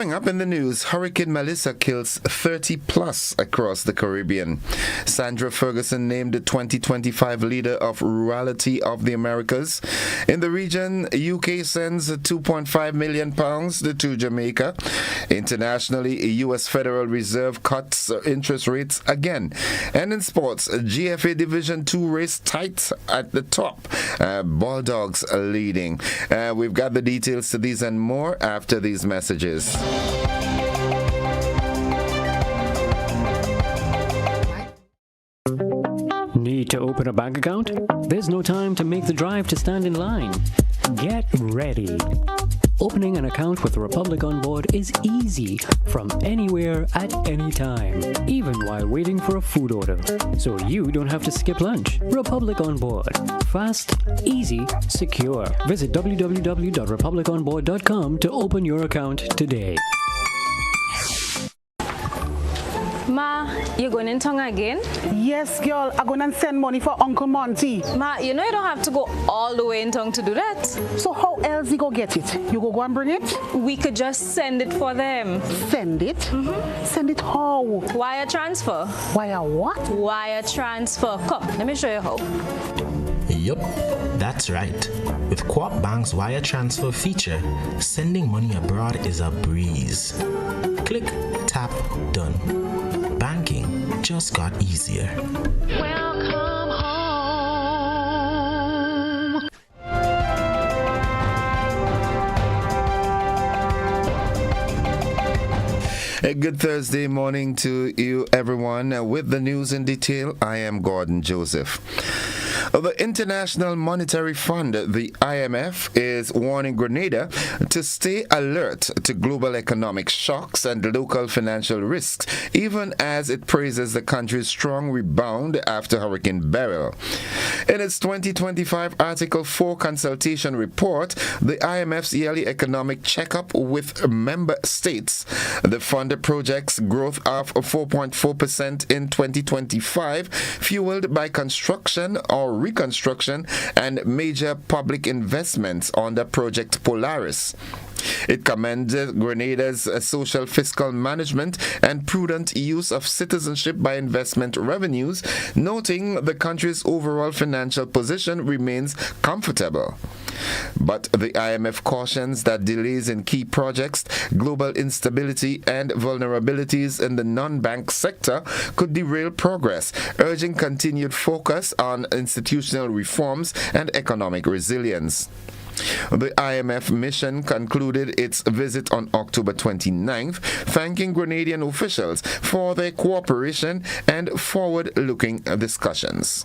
Coming up in the news, Hurricane Melissa kills 30 plus across the Caribbean. Sandra Ferguson named the 2025 Leader of Rurality of the Americas. In the region, UK sends £2.5 million to Jamaica. Internationally, US Federal Reserve cuts interest rates again. And in sports, GFA Division 2 race tight at the top. Bulldogs are leading. We've got the details to these and more after these messages. Need to open a bank account? There's no time to make the drive to stand in line. Get ready. Opening an account with Republic On Board is easy from anywhere at any time, even while waiting for a food order. So you don't have to skip lunch. Republic On Board. Fast, easy, secure. Visit www.republiconboard.com to open your account today. Ma, you going in town again? Yes, girl. I'm going to send money for Uncle Monty. Ma, you know you don't have to go all the way in town to do that. So how else you go get it? You go and bring it? We could just send it for them. Send it? Mm-hmm. Send it how? Wire transfer. Wire what? Wire transfer. Come, let me show you how. Yup, that's right. With Co-op Bank's wire transfer feature, sending money abroad is a breeze. Click, tap, done. Banking just got easier. Welcome home. A good Thursday morning to you, everyone. With the news in detail, I am Gordon Joseph. The International Monetary Fund, the IMF, is warning Grenada to stay alert to global economic shocks and local financial risks, even as it praises the country's strong rebound after Hurricane Beryl. In its 2025 Article 4 consultation report, the IMF's yearly economic checkup with member states, the fund projects growth of 4.4% in 2025, fueled by construction or reconstruction and major public investments under Project Polaris. It commended Grenada's social fiscal management and prudent use of citizenship by investment revenues, noting the country's overall financial position remains comfortable. But the IMF cautions that delays in key projects, global instability, and vulnerabilities in the non-bank sector could derail progress, urging continued focus on institutional reforms and economic resilience. The IMF mission concluded its visit on October 29th, thanking Grenadian officials for their cooperation and forward-looking discussions.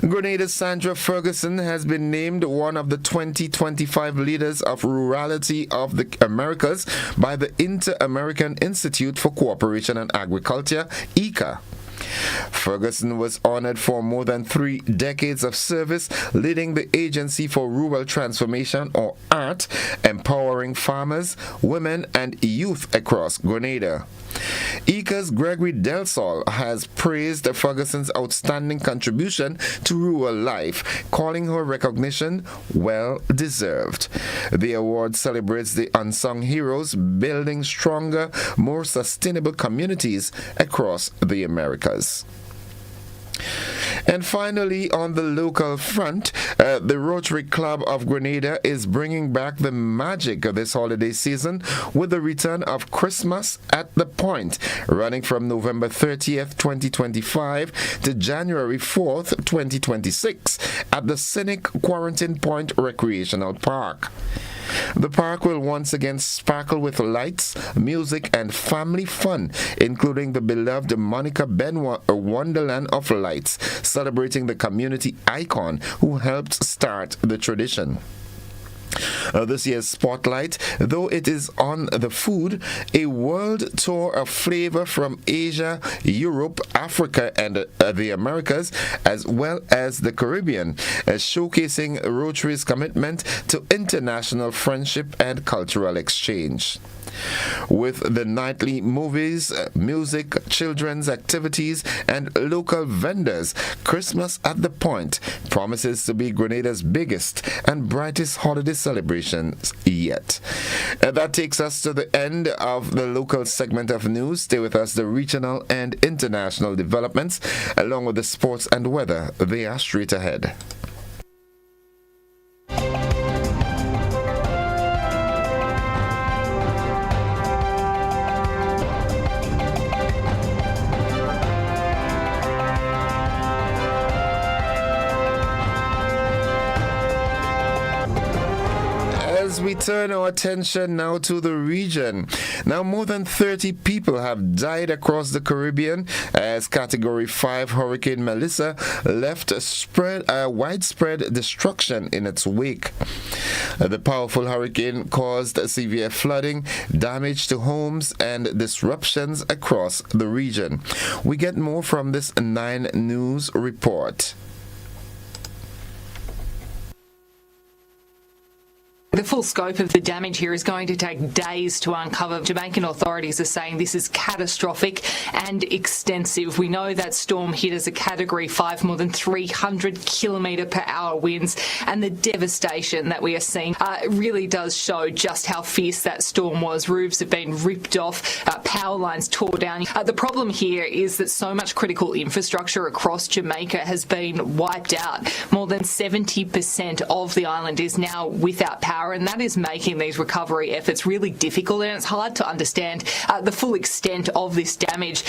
Grenada's Sandra Ferguson has been named one of the 2025 Leaders of Rurality of the Americas by the Inter-American Institute for Cooperation and Agriculture, ICA. Ferguson was honored for more than 3 decades of service, leading the Agency for Rural Transformation, or ART, empowering farmers, women, and youth across Grenada. ICA's Gregory Del Sol has praised Ferguson's outstanding contribution to rural life, calling her recognition well-deserved. The award celebrates the unsung heroes building stronger, more sustainable communities across the Americas. And finally, on the local front, the Rotary Club of Grenada is bringing back the magic of this holiday season with the return of Christmas at the Point, running from November 30th, 2025 to January 4th, 2026 at the Scenic Quarantine Point Recreational Park. The park will once again sparkle with lights, music, and family fun, including the beloved Monica Benoit Wonderland of Lights, celebrating the community icon who helped start the tradition. This year's spotlight, though it is on the food, a world tour of flavor from Asia, Europe, Africa, and the Americas, as well as the Caribbean, showcasing Rotary's commitment to international friendship and cultural exchange. With the nightly movies, music, children's activities, and local vendors, Christmas at the Point promises to be Grenada's biggest and brightest holiday celebrations yet. That takes us to the end of the local segment of news. Stay with us. The regional and international developments, along with the sports and weather, they are straight ahead. As we turn our attention now to the region. Now, more than 30 people have died across the Caribbean as Category 5 Hurricane Melissa left widespread destruction in its wake. The powerful hurricane caused severe flooding, damage to homes, and disruptions across the region. We get more from this 9 News report. The full scope of the damage here is going to take days to uncover. Jamaican authorities are saying this is catastrophic and extensive. We know that storm hit as a Category 5, more than 300 km/h winds, and the devastation that we are seeing really does show just how fierce that storm was. Roofs have been ripped off, power lines tore down. The problem here is that so much critical infrastructure across Jamaica has been wiped out. More than 70% of the island is now without power, and that is making these recovery efforts really difficult, and it's hard to understand the full extent of this damage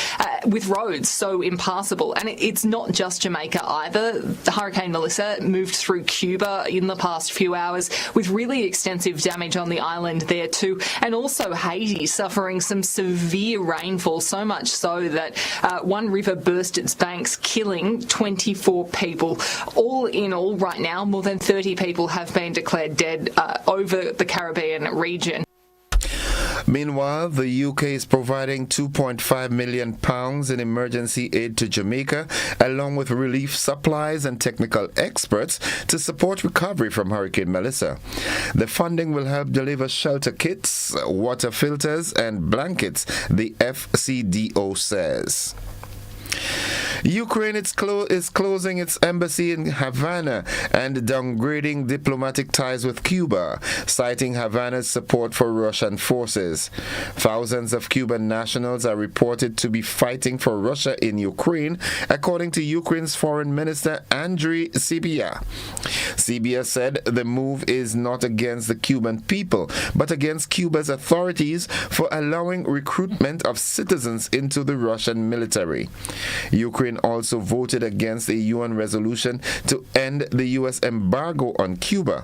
with roads so impassable. And it's not just Jamaica either. The Hurricane Melissa moved through Cuba in the past few hours with really extensive damage on the island there too, and also Haiti suffering some severe rainfall, so much so that one river burst its banks, killing 24 people. All in all, right now, more than 30 people have been declared dead over the Caribbean region. Meanwhile, the UK is providing £2.5 million in emergency aid to Jamaica, along with relief supplies and technical experts to support recovery from Hurricane Melissa. The funding will help deliver shelter kits, water filters, and blankets, the FCDO says. Ukraine is closing its embassy in Havana and downgrading diplomatic ties with Cuba, citing Havana's support for Russian forces. Thousands of Cuban nationals are reported to be fighting for Russia in Ukraine, according to Ukraine's Foreign Minister Andriy Sybiha. Sybiha said the move is not against the Cuban people, but against Cuba's authorities for allowing recruitment of citizens into the Russian military. Ukraine also voted against a UN resolution to end the U.S. embargo on Cuba.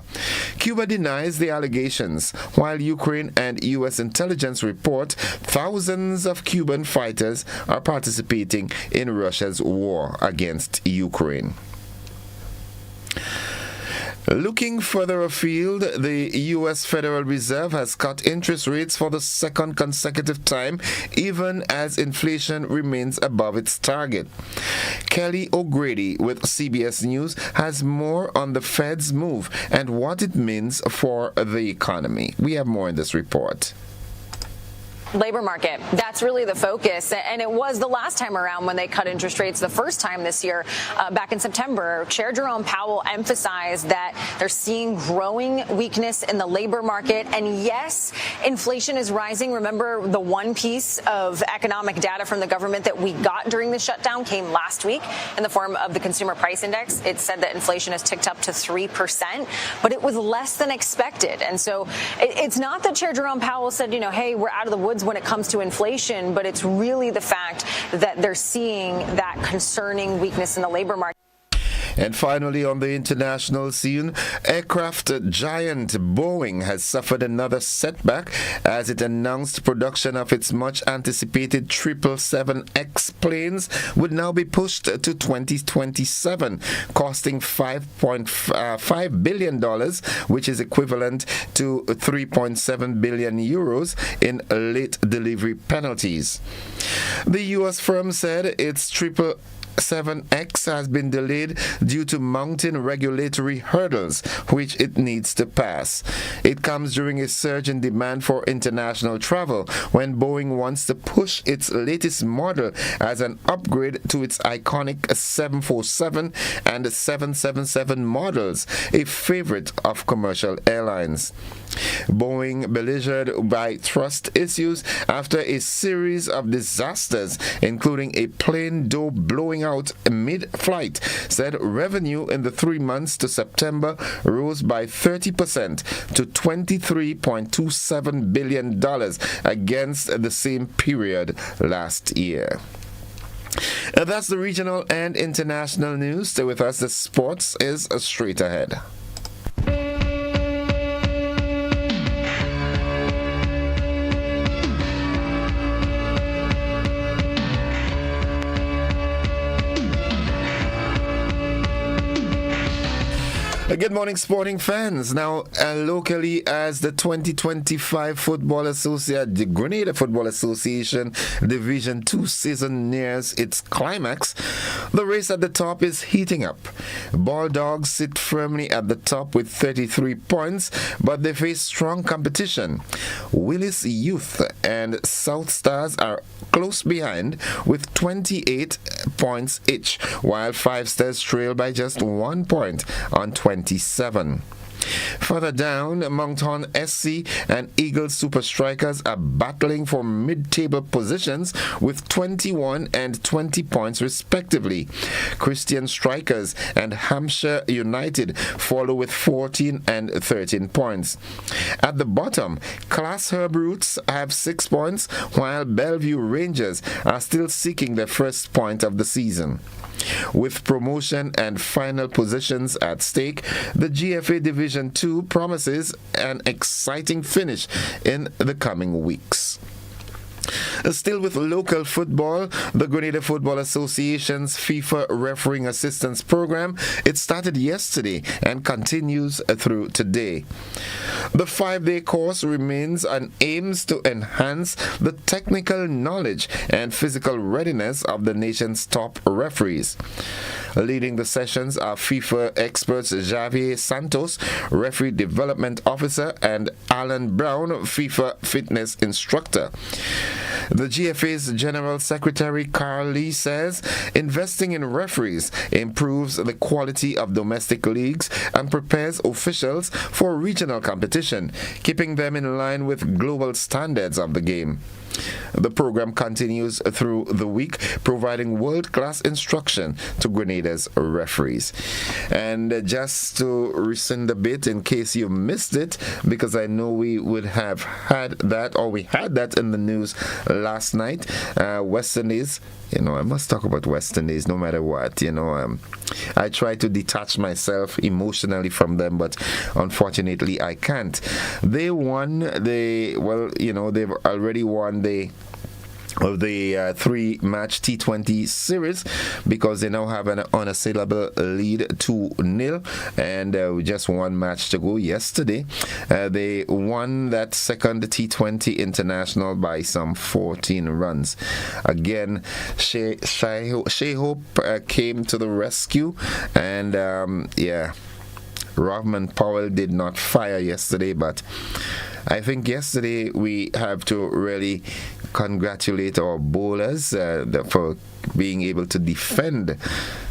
Cuba denies the allegations, while Ukraine and U.S. intelligence report thousands of Cuban fighters are participating in Russia's war against Ukraine. Looking further afield, the U.S. Federal Reserve has cut interest rates for the second consecutive time, even as inflation remains above its target. Kelly O'Grady with CBS News has more on the Fed's move and what it means for the economy. We have more in this report. Labor market. That's really the focus. And it was the last time around when they cut interest rates the first time this year, back in September. Chair Jerome Powell emphasized that they're seeing growing weakness in the labor market. And yes, inflation is rising. Remember, the one piece of economic data from the government that we got during the shutdown came last week in the form of the Consumer Price Index. It said that inflation has ticked up to 3%, but it was less than expected. And so it's not that Chair Jerome Powell said, hey, we're out of the woods when it comes to inflation, but it's really the fact that they're seeing that concerning weakness in the labor market. And finally, on the international scene, aircraft giant Boeing has suffered another setback as it announced production of its much-anticipated 777X planes would now be pushed to 2027, costing $5.5 billion, which is equivalent to 3.7 billion euros in late delivery penalties. The U.S. firm said its 7X has been delayed due to mounting regulatory hurdles which it needs to pass. It comes during a surge in demand for international travel when Boeing wants to push its latest model as an upgrade to its iconic 747 and 777 models, a favorite of commercial airlines. Boeing beleaguered by trust issues after a series of disasters, including a plane door blowing out mid-flight, said revenue in the 3 months to September rose by 30% to $23.27 billion against the same period last year. That's the regional and international news. Stay with us. The sports is straight ahead. Good morning, sporting fans. Now, locally, as the 2025 Football Association, the Grenada Football Association Division 2 season nears its climax, the race at the top is heating up. Bulldogs sit firmly at the top with 33 points, but they face strong competition. Willis Youth and South Stars are close behind with 28 points each, while Five Stars trail by just 1 point on 27. Further down, Moncton SC and Eagles Super Strikers are battling for mid-table positions with 21 and 20 points respectively. Christian Strikers and Hampshire United follow with 14 and 13 points. At the bottom, Class Herb Roots have 6 points, while Bellevue Rangers are still seeking their first point of the season. With promotion and final positions at stake, the GFA Division 2 promises an exciting finish in the coming weeks. Still with local football, the Grenada Football Association's FIFA Refereeing Assistance Program, it started yesterday and continues through today. The 5-day course remains and aims to enhance the technical knowledge and physical readiness of the nation's top referees. Leading the sessions are FIFA experts Javier Santos, Referee Development Officer, and Alan Brown, FIFA Fitness Instructor. The GFA's General Secretary Carl Lee says investing in referees improves the quality of domestic leagues and prepares officials for regional competition, keeping them in line with global standards of the game. The program continues through the week, providing world-class instruction to Grenada's referees. And just to rescind a bit, in case you missed it, because I know we would have had that, or we had that in the news last night, West Indies, I must talk about West Indies no matter what. I try to detach myself emotionally from them, but unfortunately I can't. They won. They've already won the 3-match T20 series because they now have an unassailable lead 2-0, and with just 1 match to go yesterday, they won that second T20 international by some 14 runs. Again, Shea Hope came to the rescue, and Rahman Powell did not fire yesterday, but I think yesterday we have to really congratulate our bowlers for being able to defend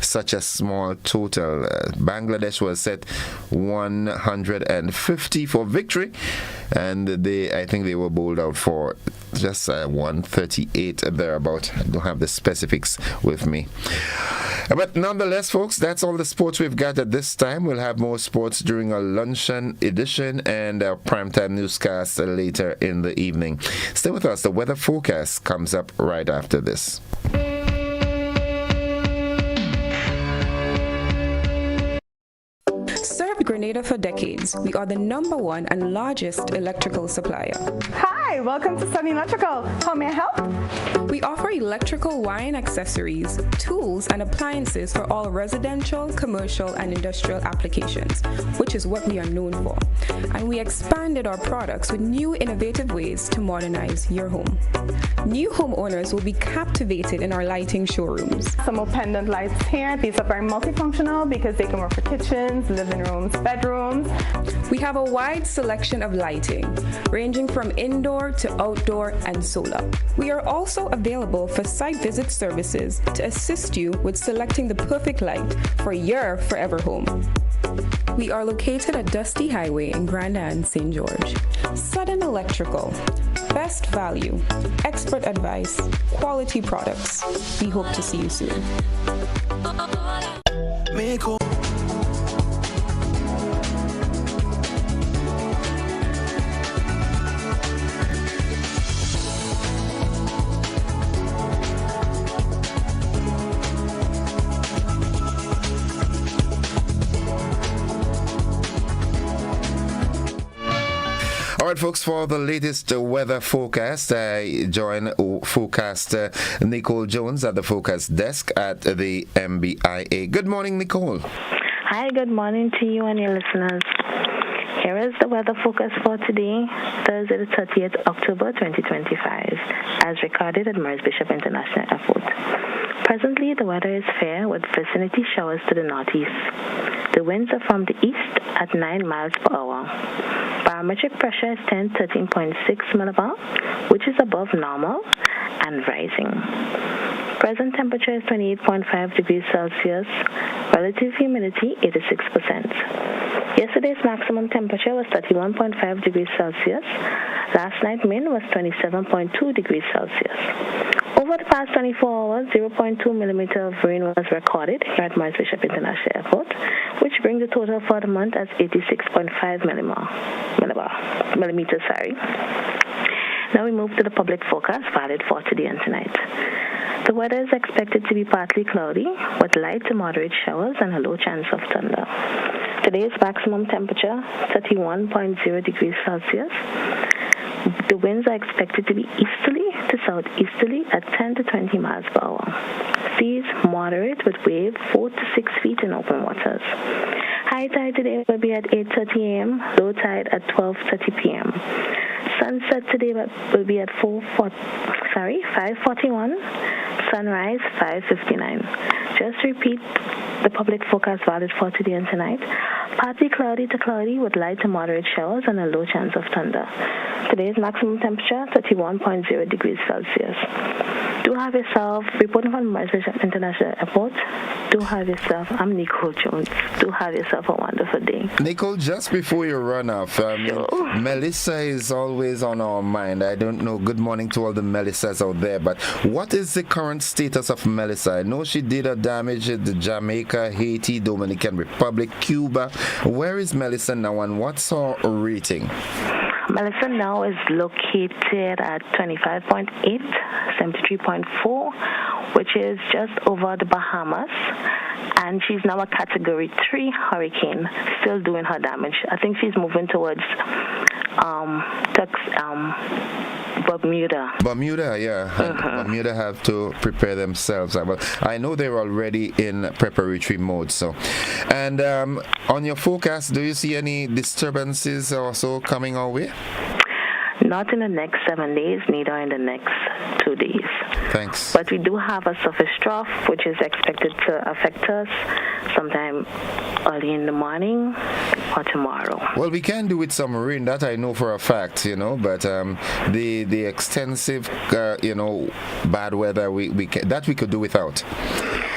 such a small total. Bangladesh was set 150 for victory, and I think they were bowled out for just 138 thereabout. I don't have the specifics with me. But nonetheless, folks, that's all the sports we've got at this time. We'll have more sports during our luncheon edition and our primetime newscast later in the evening. Stay with us. The weather forecast comes up right after this. Serve Grenada for decades. We are the #1 and largest electrical supplier. Hi, welcome to Sunny Electrical. How may I help? We offer electrical wiring accessories, tools, and appliances for all residential, commercial, and industrial applications, which is what we are known for. And we expanded our products with new innovative ways to modernize your home. New homeowners will be captivated in our lighting showrooms. Some more pendant lights here. These are very multifunctional because they can work for kitchens, living rooms, bedrooms. We have a wide selection of lighting, ranging from indoor to outdoor and solar. We are also available for site visit services to assist you with selecting the perfect light for your forever home. We are located at Dusty Highway in Grenada and St. George. Sudden Electrical. Best value, expert advice, quality products. We hope to see you soon. All right, folks, for the latest weather forecast, I join forecaster Nicole Jones at the forecast desk at the MBIA. Good morning, Nicole. Hi, good morning to you and your listeners. Here is the weather forecast for today, Thursday the 30th October 2025, as recorded at Maurice Bishop International Airport. Presently, the weather is fair with vicinity showers to the northeast. The winds are from the east at 9 miles per hour. Barometric pressure is 13.6 millibar, which is above normal and rising. Present temperature is 28.5 degrees Celsius. Relative humidity 86%. Yesterday's maximum temperature was 31.5 degrees Celsius. Last night min was 27.2 degrees Celsius. Over the past 24 hours, 0.2 millimeter of rain was recorded here at Maurice Bishop International Airport, which brings the total for the month as 86.5 millimeters. Now we move to the public forecast valid for today and tonight. The weather is expected to be partly cloudy with light to moderate showers and a low chance of thunder. Today's maximum temperature, 31.0 degrees Celsius. The winds are expected to be easterly to southeasterly at 10 to 20 miles per hour. Seas moderate with wave 4 to 6 feet in open waters. High tide today will be at 8:30 a.m., low tide at 12:30 p.m. Sunset today will be at 5:41, sunrise 5:59. Just repeat the public forecast valid for today and tonight. Partly cloudy to cloudy with light to moderate showers and a low chance of thunder. Today's maximum temperature 31.0 degrees Celsius. Do have yourself, reporting from Maurice Bishop International Airport, I'm Nicole Jones. Do have yourself a wonderful day. Nicole, just before you run off, Melissa is always on our mind. I don't know, good morning to all the Melissas out there, but what is the current status of Melissa? I know she did a damage at the Jamaica, Haiti, Dominican Republic, Cuba. Where is Melissa now and what's her rating? Melissa now is located at 25.8, 73.4, which is just over the Bahamas. And she's now a Category 3 hurricane, still doing her damage. I think she's moving towards Bermuda. Bermuda, yeah. Bermuda have to prepare themselves. I know they're already in preparatory mode. So, and on your forecast, do you see any disturbances or so coming our way? Not in the next 7 days, neither in the next 2 days. Thanks. But we do have a surface trough, which is expected to affect us sometime early in the morning or tomorrow. Well, we can do with some rain, that I know for a fact, but the extensive, bad weather, we could do without.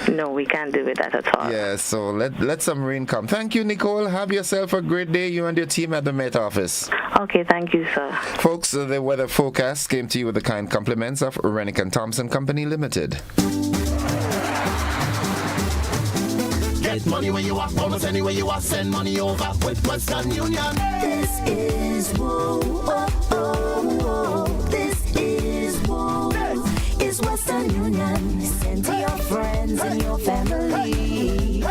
No, we can't do with that at all. Yeah, so let some rain come. Thank you, Nicole. Have yourself a great day, you and your team at the Met Office. Okay, thank you, sir. Folks, the weather forecast came to you with the kind compliments of Rennick & Thompson Company Limited. Get money where you are, almost anywhere you are, send money over with Western Union. This is Whoa, oh, oh, oh. This is Whoa. This is Western Union. Send to your friends and your family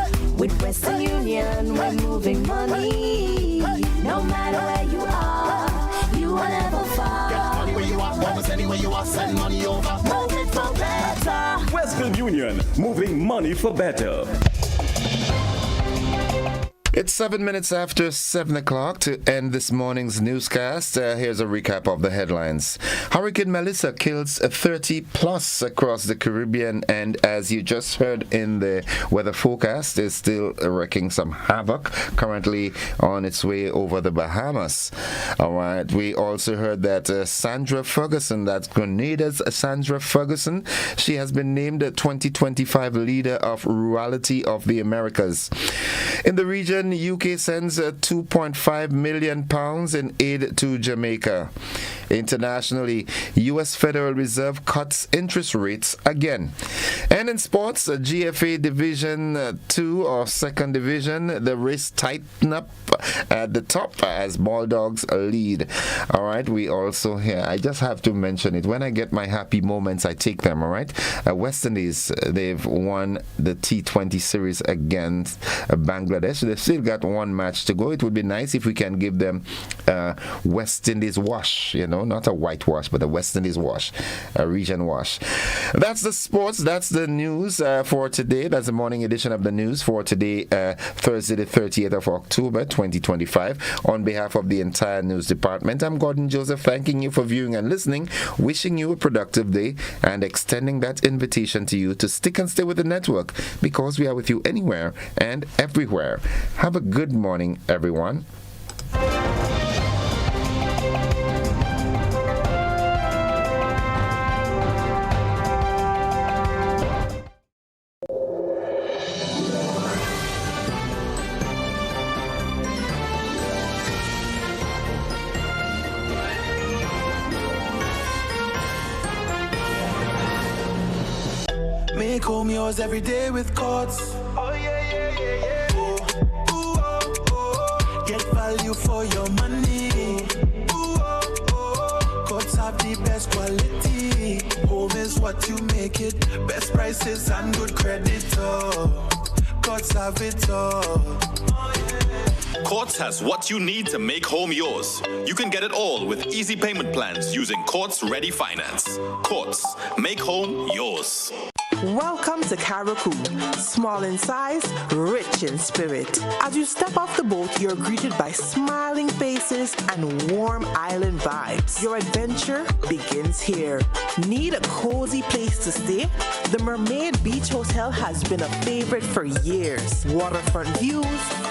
with Western Union, we're moving money. No matter where you are, you will never fall. Get money where you are, almost anywhere you are, send money over. Move it for better. Western Union, moving money for better. It's 7 minutes after 7 o'clock to end this morning's newscast. Here's a recap of the headlines. Hurricane Melissa kills 30 plus across the Caribbean, and as you just heard in the weather forecast, is still wreaking some havoc, currently on its way over the Bahamas. All right. We also heard that Sandra Ferguson, that's Grenada's Sandra Ferguson, she has been named the 2025 Leader of Rurality of the Americas. In the region, UK sends £2.5 million in aid to Jamaica. Internationally, U.S. Federal Reserve cuts interest rates again. And in sports, GFA Division 2 or 2nd Division, the race tighten up at the top as Bulldogs lead. All right, we also here, I just have to mention it. When I get my happy moments, I take them, all right? West Indies, they've won the T20 series against Bangladesh. They've still got one match to go. It would be nice if we can give them West Indies wash, you know, not a whitewash, but a West Indies wash, a region wash. That's the sports. That's the news for today. That's the morning edition of the news for today, Thursday, the 30th of October, 2025. On behalf of the entire news department, I'm Gordon Joseph, thanking you for viewing and listening, wishing you a productive day, and extending that invitation to you to stick and stay with the network, because we are with you anywhere and everywhere. Have a good morning, everyone. Make home yours every day with Courts. Oh yeah, yeah, yeah, yeah. Ooh, oh, oh. Get value for your money. Ooh, oh, oh. Courts have the best quality. Home is what you make it. Best prices and good credit. Oh, Courts have it all. Courts has what you need to make home yours. You can get it all with easy payment plans using Courts Ready Finance. Courts, make home yours. Welcome to Caracou. Small in size, rich in spirit. As you step off the boat, you're greeted by smiling faces and warm island vibes. Your adventure begins here. Need a cozy place to stay? The Mermaid Beach Hotel has been a favorite for years. Waterfront views,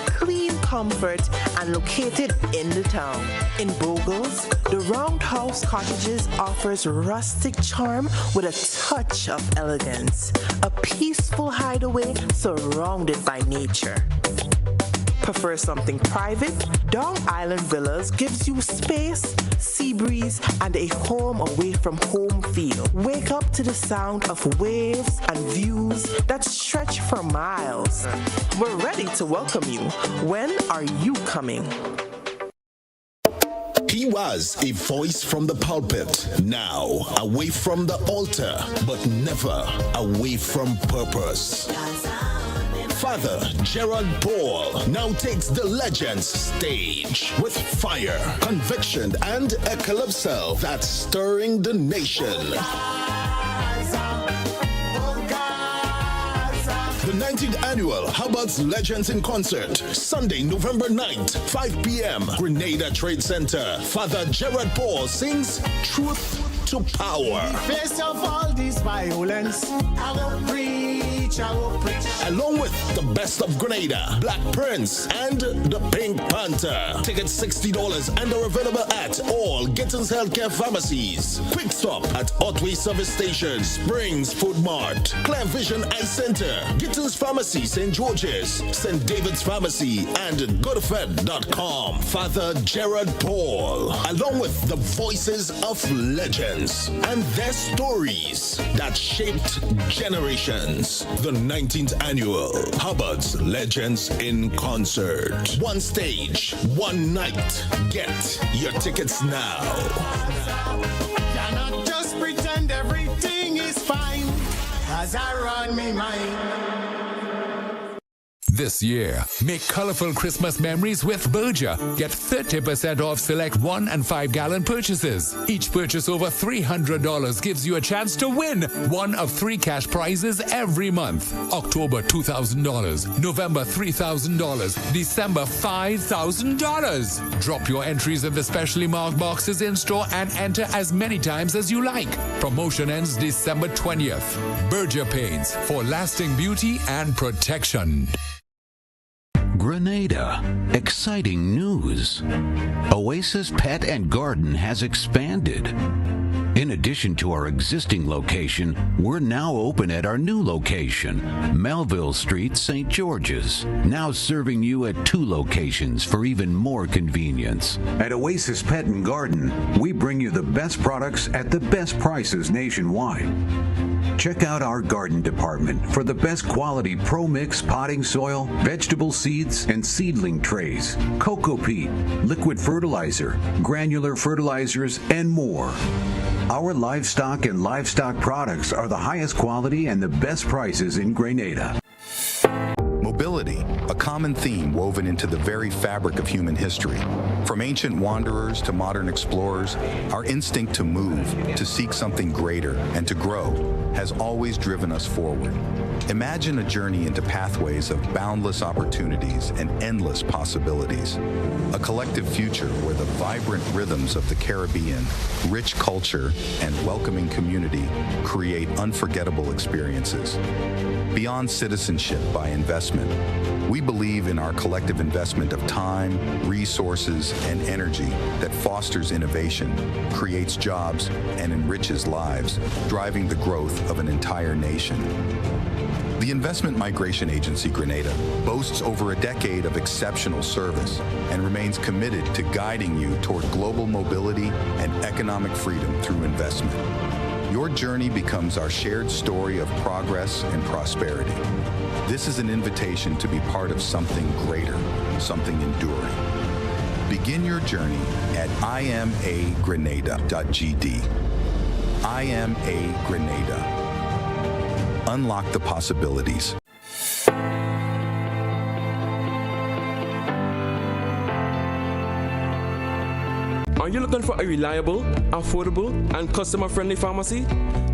clean comfort, and located in the town. In Bogles, the Roundhouse Cottages offers rustic charm with a touch of elegance. A peaceful hideaway surrounded by nature. Prefer something private? Dong Island Villas gives you space, sea breeze, and a home away from home feel. Wake up to the sound of waves and views that stretch for miles. We're ready to welcome you. When are you coming? He was a voice from the pulpit, now away from the altar, but never away from purpose. Father Gerald Paul now takes the Legends stage with fire, conviction, and a calypso that's stirring the nation. The 19th annual Hubbard's Legends in Concert, Sunday, November 9th, 5 p.m., Grenada Trade Center. Father Gerard Paul sings Truth to Power. In the face of all this violence, I will preach, I will preach. Along with the best of Grenada, Black Prince, and the Pink Panther. Tickets $60 and are available at all Gittins Healthcare Pharmacies. Quick Stop at Otway Service Station, Springs Food Mart, Clear Vision Eye Center, Gittins Pharmacy, St. George's, St. David's Pharmacy, and GoToFed.com. Father Gerard Paul, along with the voices of legends and their stories that shaped generations. The 19th annual Hubbard's Legends in Concert. One stage, one night. Get your tickets now. Cannot just pretend everything is fine as I run me mind. this year. Make colorful Christmas memories with Berger. Get 30% off select 1 and 5 gallon purchases. Each purchase over $300 gives you a chance to win one of 3 cash prizes every month. October $2,000, November $3,000, December $5,000. Drop your entries in the specially marked boxes in store and enter as many times as you like. Promotion ends December 20th. Berger Paints for lasting beauty and protection. Grenada. Exciting news. Oasis Pet and Garden has expanded. In addition to our existing location, we're now open at our new location, Melville Street, St. George's. Now serving you at 2 locations for even more convenience. At Oasis Pet and Garden, we bring you the best products at the best prices nationwide. Check out our garden department for the best quality Pro Mix potting soil, vegetable seeds, and seedling trays, cocoa peat, liquid fertilizer, granular fertilizers, and more. Our livestock and livestock products are the highest quality and the best prices in Grenada. Mobility, a common theme woven into the very fabric of human history. From ancient wanderers to modern explorers, our instinct to move, to seek something greater, and to grow has always driven us forward. Imagine a journey into pathways of boundless opportunities and endless possibilities. A collective future where the vibrant rhythms of the Caribbean, rich culture, and welcoming community create unforgettable experiences. Beyond citizenship by investment, we believe in our collective investment of time, resources, and energy that fosters innovation, creates jobs, and enriches lives, driving the growth of an entire nation. The Investment Migration Agency Grenada boasts over a decade of exceptional service and remains committed to guiding you toward global mobility and economic freedom through investment. Your journey becomes our shared story of progress and prosperity. This is an invitation to be part of something greater, something enduring. Begin your journey at imagrenada.gd. IMA Grenada. Unlock the possibilities. Are you looking for a reliable, affordable, and customer-friendly pharmacy?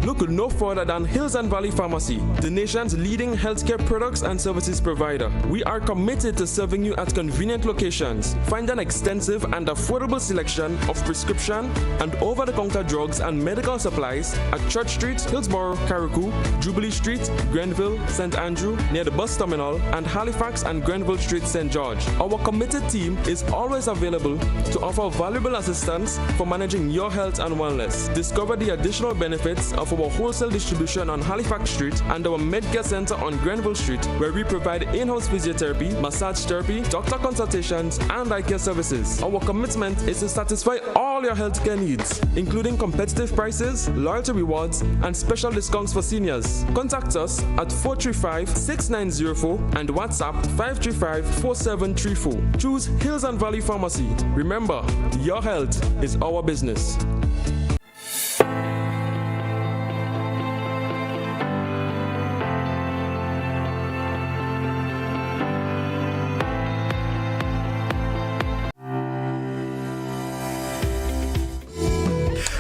Look no further than Hills and Valley Pharmacy, the nation's leading healthcare products and services provider. We are committed to serving you at convenient locations. Find an extensive and affordable selection of prescription and over-the-counter drugs and medical supplies at Church Street, Hillsborough, Carriacou, Jubilee Street, Grenville, St. Andrew, near the bus terminal, and Halifax and Grenville Street, St. George. Our committed team is always available to offer valuable assistance for managing your health and wellness. Discover the additional benefits of our wholesale distribution on Halifax Street and our Medcare Center on Grenville Street, where we provide in-house physiotherapy, massage therapy, doctor consultations, and eye care services. Our commitment is to satisfy all your healthcare needs, including competitive prices, loyalty rewards, and special discounts for seniors. Contact us at 435-6904 and WhatsApp 535-4734. Choose Hills and Valley Pharmacy. Remember, your health is our business.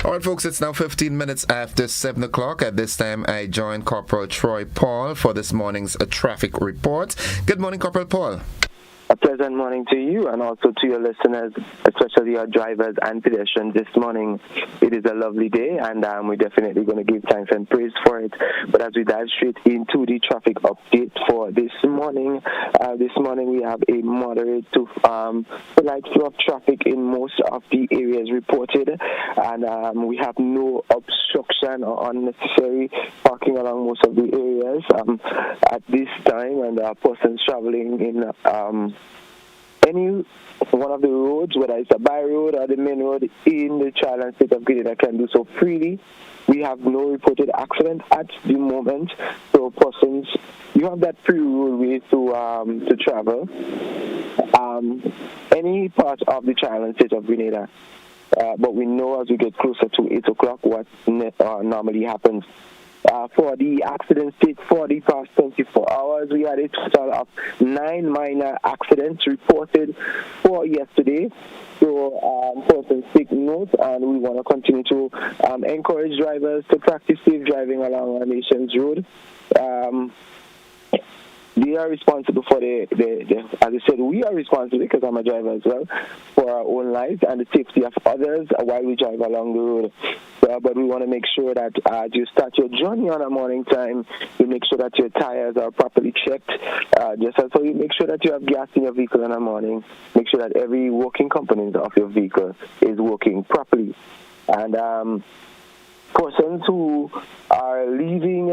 All right, folks, it's now 15 minutes after 7 o'clock. At this time, I join Corporal Troy Paul for this morning's traffic report. Good morning, Corporal Paul. A pleasant morning to you and also to your listeners, especially our drivers and pedestrians this morning. It is a lovely day, and we're definitely going to give thanks and praise for it. But as we dive straight into the traffic update for this morning we have a moderate to light flow of traffic in most of the areas reported, and we have no obstruction or unnecessary parking along most of the areas at this time, and persons traveling in any one of the roads, whether it's a by road or the main road in the child and state of Grenada, can do so freely. We have no reported accident at the moment, so persons, you have that free roadway to travel any part of the child and state of Grenada. But we know as we get closer to 8 o'clock what normally happens. For the accidents take 40 past 24 hours. We had a total of 9 minor accidents reported for yesterday. So persons take note, and we want to continue to encourage drivers to practice safe driving along our nation's road. They are responsible for as I said, we are responsible, because I'm a driver as well, for our own lives and the safety of others while we drive along the road. But we want to make sure that as you start your journey on a morning time, you make sure that your tires are properly checked. Just as so you make sure that you have gas in your vehicle in the morning. Make sure that every working component of your vehicle is working properly. And persons who are leaving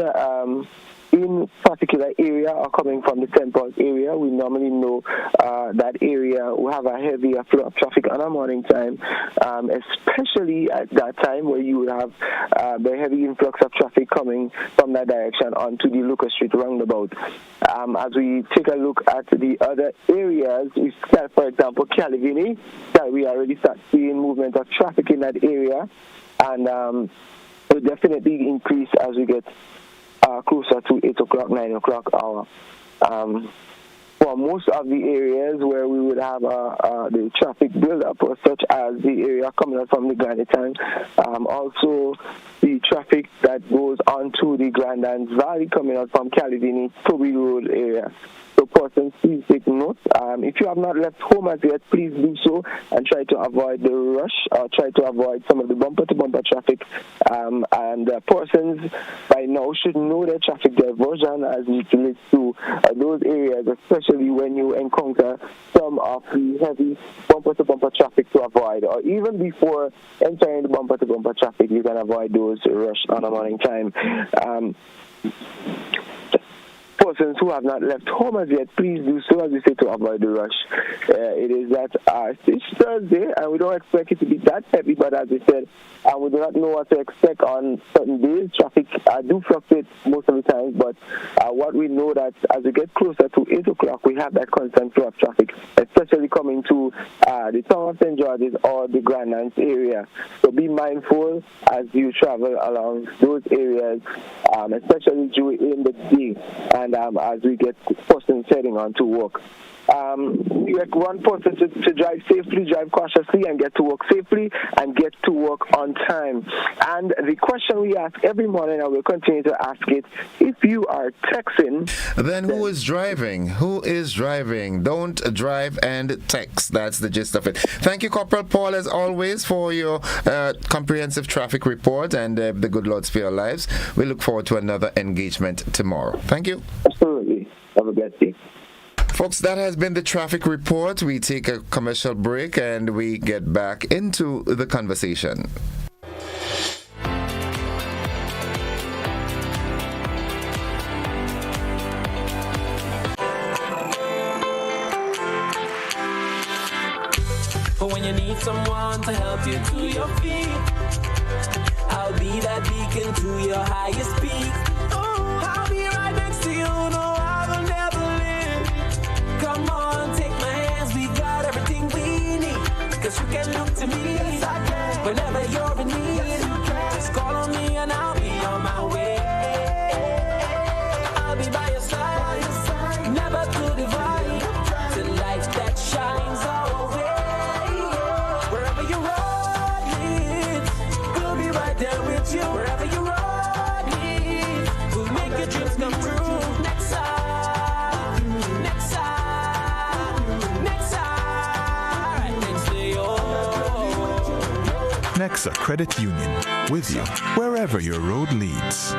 in particular area or coming from the Temple area, we normally know that area will have a heavier flow of traffic on a morning time, especially at that time where you will have the heavy influx of traffic coming from that direction onto the Lucas Street roundabout. As we take a look at the other areas, we start, for example, Caligini, that we already start seeing movement of traffic in that area, and will definitely increase as we get closer to 8 o'clock, 9 o'clock hour. For most of the areas where we would have the traffic build-up, such as the area coming out from the Grenada 30th, also the traffic that goes onto the Grand Anse Valley coming out from Caledini, Toby Road area. So persons, please take note. If you have not left home as yet, please do so and try to avoid the rush or try to avoid some of the bumper-to-bumper traffic. And persons by now should know their traffic diversion as it relates to those areas, especially when you encounter some of the heavy bumper-to-bumper traffic to avoid. Or even before entering the bumper-to-bumper traffic, you can avoid those rush on a morning time. Persons who have not left home as yet, please do so, as we say, to avoid the rush. It is that it's Thursday, and we don't expect it to be that heavy, but as we said, we do not know what to expect on certain days. Traffic do fluctuate most of the time, but what we know that as we get closer to 8 o'clock, we have that constant flow of traffic, especially coming to the town of St. George's or the Grand Anse area. So be mindful as you travel along those areas, especially during the day, and as we get persons heading on to work. We want persons to drive safely, drive cautiously, and get to work safely and get to work on time. And the question we ask every morning, and we'll continue to ask it, if you are texting, then who is driving? Who is driving? Don't drive and text. That's the gist of it. Thank you, Corporal Paul, as always, for your comprehensive traffic report, and the good Lord spare your lives. We look forward to another engagement tomorrow. Thank you. Absolutely. Have a blessed day. Folks, that has been the traffic report. We take a commercial break and we get back into the conversation. But when you need someone to help you to your feet, I'll be that beacon to your highest peak. Oh, I'll be right next to you. No, I will never leave. Come on, take my hands. We got everything we need. Cause you can look to me whenever you're in need. Just call on me and I'll be on my way. I'll be by your side, never to divide. The light that shines our way. Wherever your road leads, we'll be right there with you. Wherever your road leads, we'll make your dreams come true. Next time, next time, next time. Thanks to you. Nexa Credit Union, with you wherever your road leads.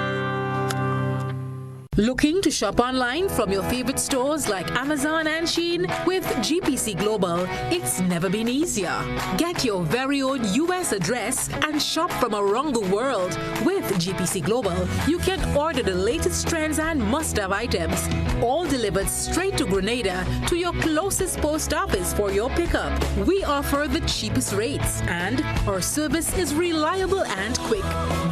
Looking to shop online from your favorite stores like Amazon and Shein? With GPC Global, it's never been easier. Get your very own US address and shop from around the world. With GPC Global, you can order the latest trends and must-have items, all delivered straight to Grenada to your closest post office for your pickup. We offer the cheapest rates, and our service is reliable and quick.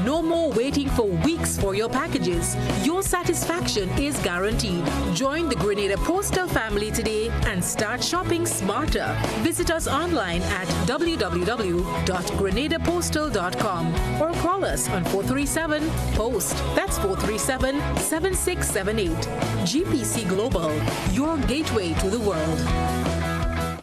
No more waiting for weeks for your packages. Your satisfaction is guaranteed. Join the Grenada Postal family today and start shopping smarter. Visit us online at www.grenadapostal.com or call us on 436 437 POST. That's 437-7678. GPC Global, your gateway to the world.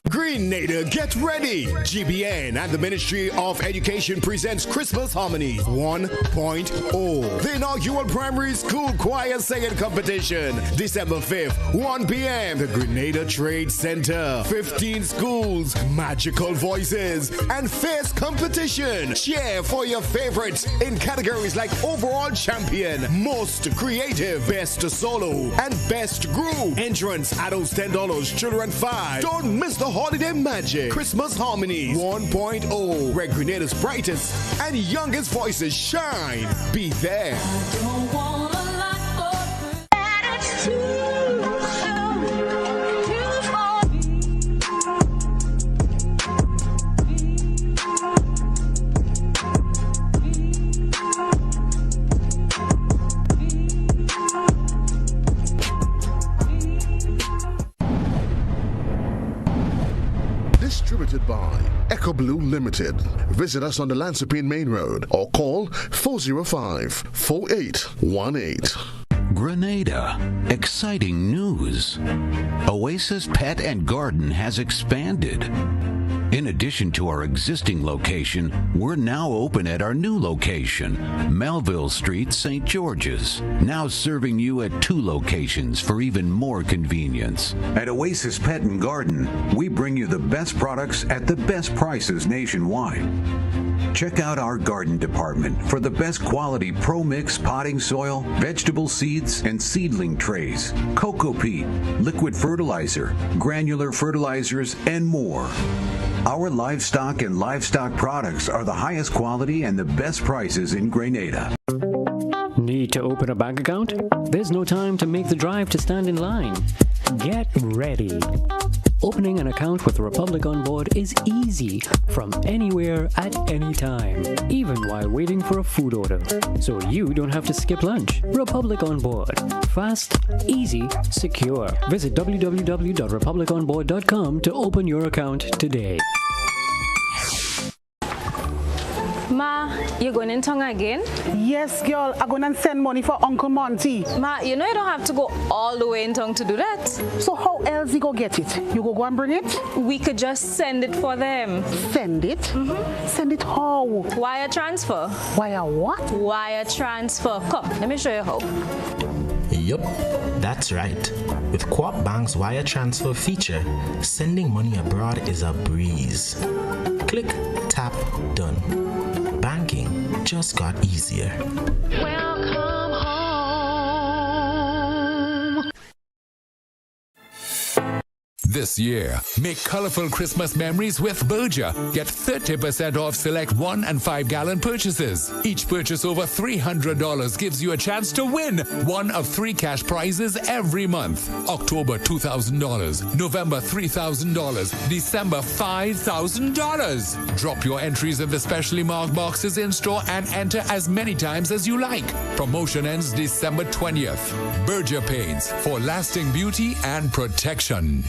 Grenada, get ready! GBN and the Ministry of Education presents Christmas Harmonies 1.0. The inaugural primary school choir singing competition, December 5th, 1 p.m. The Grenada Trade Center. 15 schools, magical voices, and fierce competition. Cheer for your favorites in categories like Overall Champion, Most Creative, Best Solo, and Best Group. Entrance, adults $10, children $5. Don't miss the holiday magic. Christmas Harmonies 1.0, where Grenada's brightest and youngest voices shine. Be there. Distributed by Echo Blue Limited. Visit us on the Lansopine Main Road or call 405-4818. Grenada. Exciting news. Oasis Pet and Garden has expanded. In addition to our existing location, we're now open at our new location, Melville Street, St. George's. Now serving you at 2 locations for even more convenience. At Oasis Pet and Garden, we bring you the best products at the best prices nationwide. Check out our garden department for the best quality Pro Mix potting soil, vegetable seeds, and seedling trays, cocoa peat, liquid fertilizer, granular fertilizers, and more. Our livestock and livestock products are the highest quality and the best prices in Grenada. Need to open a bank account? There's no time to make the drive to stand in line. Get ready. Opening an account with Republic On Board is easy from anywhere at any time, even while waiting for a food order. So you don't have to skip lunch. Republic On Board. Fast, easy, secure. Visit www.republiconboard.com to open your account today. Ma, you going in town again? Yes, girl. I'm going to send money for Uncle Monty. Ma, you know you don't have to go all the way in town to do that. So how else you go get it? You go and bring it? We could just send it for them. Send it? Mm-hmm. Send it how? Wire transfer. Wire what? Wire transfer. Come, let me show you how. Yup, that's right. With Co-op Bank's wire transfer feature, sending money abroad is a breeze. Click, tap, done. Banking just got easier. Welcome home. This year, make colorful Christmas memories with Berger. Get 30% off select 1 and 5 gallon purchases. Each purchase over $300 gives you a chance to win one of 3 cash prizes every month. October $2,000, November $3,000, December $5,000. Drop your entries in the specially marked boxes in store and enter as many times as you like. Promotion ends December 20th. Berger Paints for lasting beauty and protection.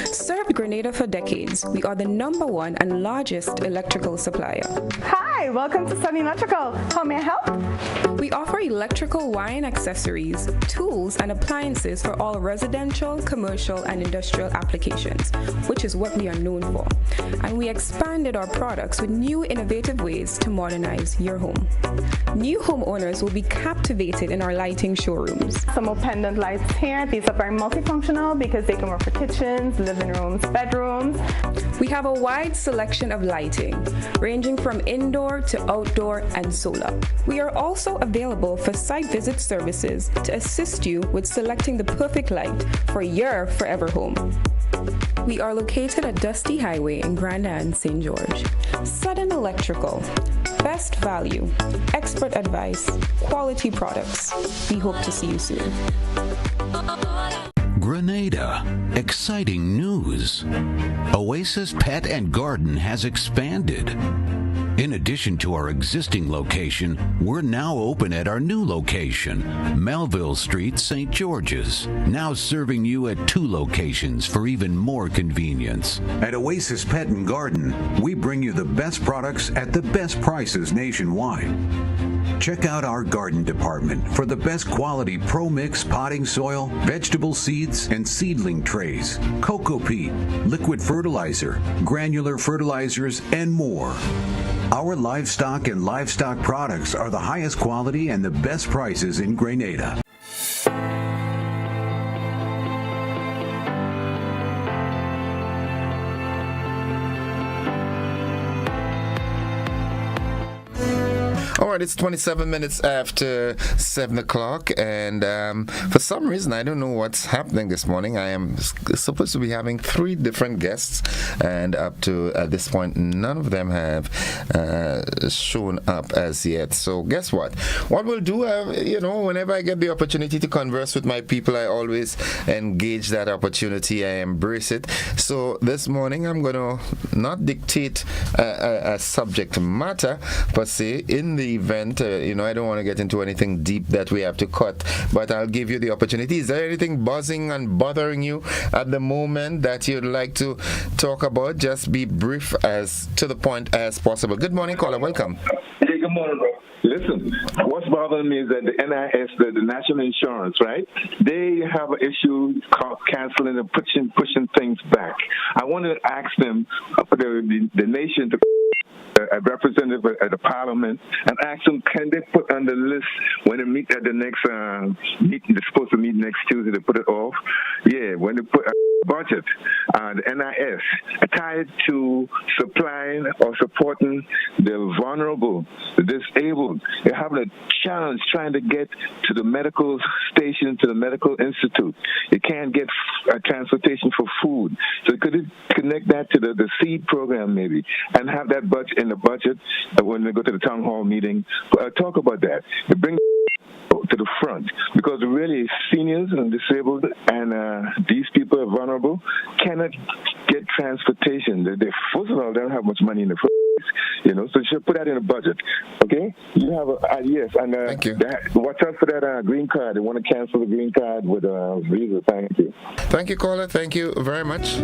Served Grenada for decades, we are the #1 and largest electrical supplier. Hi, welcome to Sunny Electrical. How may I help? We offer electrical wiring accessories, tools, and appliances for all residential, commercial, and industrial applications, which is what we are known for. And we expanded our products with new innovative ways to modernize your home. New homeowners will be captivated in our lighting showrooms. Some more pendant lights here. These are very multifunctional because they can work for kitchens, living rooms, bedrooms. We have a wide selection of lighting, ranging from indoor to outdoor and solar. We are also available for site visit services to assist you with selecting the perfect light for your forever home. We are located at Dusty Highway in Grenada and St. George. Sudden Electrical. Best value, expert advice, quality products. We hope to see you soon. Grenada. Exciting news. Oasis Pet and Garden has expanded. In addition to our existing location, we're now open at our new location, Melville Street, St. George's, now serving you at 2 locations for even more convenience. At Oasis Pet and Garden, we bring you the best products at the best prices nationwide. Check out our garden department for the best quality Pro Mix potting soil, vegetable seeds, and seedling trays, cocoa peat, liquid fertilizer, granular fertilizers, and more. Our livestock and livestock products are the highest quality and the best prices in Grenada. All right, it's 27 minutes after 7 o'clock, and for some reason, I don't know what's happening this morning. I am supposed to be having 3 different guests, and up to at this point, none of them have shown up as yet. So guess what? What we'll do, whenever I get the opportunity to converse with my people, I always engage that opportunity. I embrace it. So this morning, I'm going to not dictate a subject matter, per se, in the event, I don't want to get into anything deep that we have to cut, but I'll give you the opportunity. Is there anything buzzing and bothering you at the moment that you'd like to talk about? Just be brief, as to the point as possible. Good morning, caller. Welcome. Hey, good morning, bro. Listen, what's bothering me is that the NIS, the National Insurance, right? They have an issue called canceling and pushing things back. I want to ask them, the nation, to a representative at the parliament, and ask them, can they put on the list when they meet at the next meeting? They're supposed to meet next Tuesday. They put it off. Yeah, when they put a budget, the NIS, tied to supplying or supporting the vulnerable, the disabled. They're having a challenge trying to get to the medical station, to the medical institute. You can't get transportation for food. So could you connect that to the seed program maybe, and have that budget in the budget when they go to the town hall meeting? Talk about that. They bring to the front, because really seniors and disabled and these people are vulnerable cannot get transportation. They first of all, they don't have much money in the first place, so you should put that in the budget. Okay, you have yes, and thank you. Watch out for that green card. They want to cancel the green card with a visa. Thank you, caller. Thank you very much.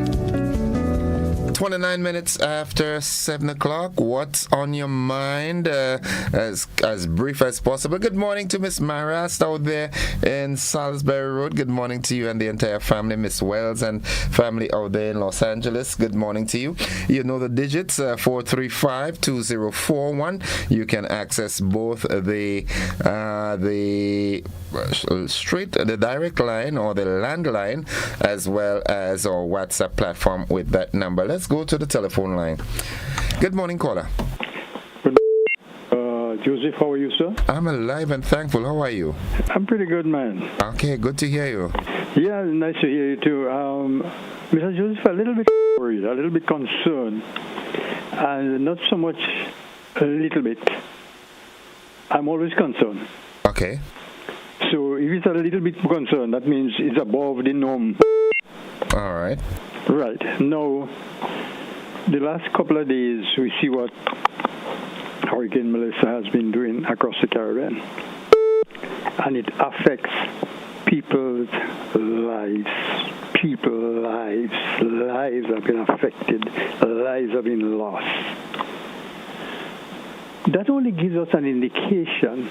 29 minutes after 7 o'clock. What's on your mind? As brief as possible. Good morning to Miss Marast out there in Salisbury Road. Good morning to you and the entire family. Miss Wells and family out there in Los Angeles. Good morning to you. You know the digits, 435-2041. You can access both the direct line or the landline, as well as our WhatsApp platform with that number. Let's go to the telephone line. Good morning, caller. Joseph, how are you, sir? I'm alive and thankful. How are you? I'm pretty good, man. Okay, good to hear you. Yeah, nice to hear you too. Mr. Joseph, a little bit worried, a little bit concerned, and not so much a little bit. I'm always concerned. Okay. So if it's a little bit concerned, that means it's above the norm. All right. Right. Now, the last couple of days, we see what Hurricane Melissa has been doing across the Caribbean. And it affects people's lives. Lives have been affected. Lives have been lost. That only gives us an indication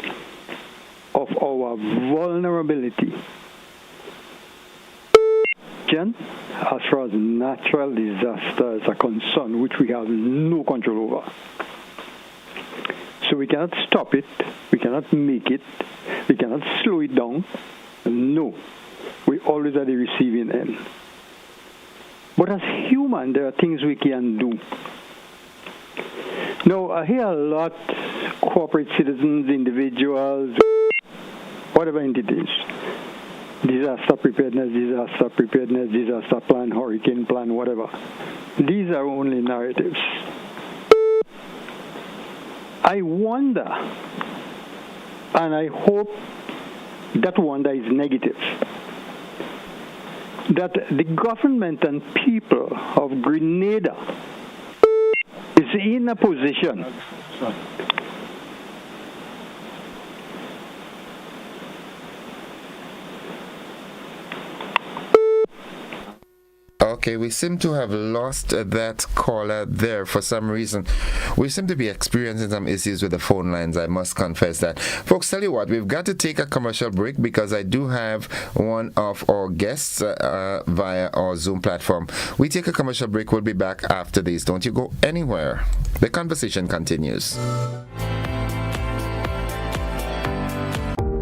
of our vulnerability. As far as natural disasters are concerned, which we have no control over. So we cannot stop it, we cannot make it, we cannot slow it down. No, we always at the receiving end. But as human, there are things we can do. Now, I hear a lot, corporate citizens, individuals, whatever entities, disaster preparedness, disaster plan, hurricane plan, whatever. These are only narratives. I wonder, and I hope that wonder is negative, that the government and people of Grenada is in a position. Okay, we seem to have lost that caller there for some reason. We seem to be experiencing some issues with the phone lines, I must confess that. Folks, tell you what, we've got to take a commercial break because I do have one of our guests via our Zoom platform. We take a commercial break. We'll be back after this. Don't you go anywhere. The conversation continues.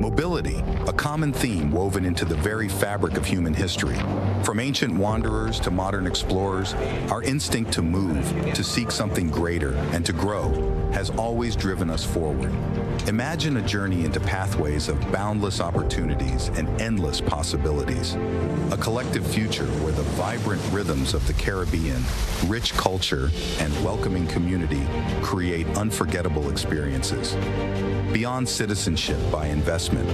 Mobility, a common theme woven into the very fabric of human history. From ancient wanderers to modern explorers, our instinct to move, to seek something greater, and to grow has always driven us forward. Imagine a journey into pathways of boundless opportunities and endless possibilities. A collective future where the vibrant rhythms of the Caribbean, rich culture, and welcoming community create unforgettable experiences. Beyond citizenship by investment,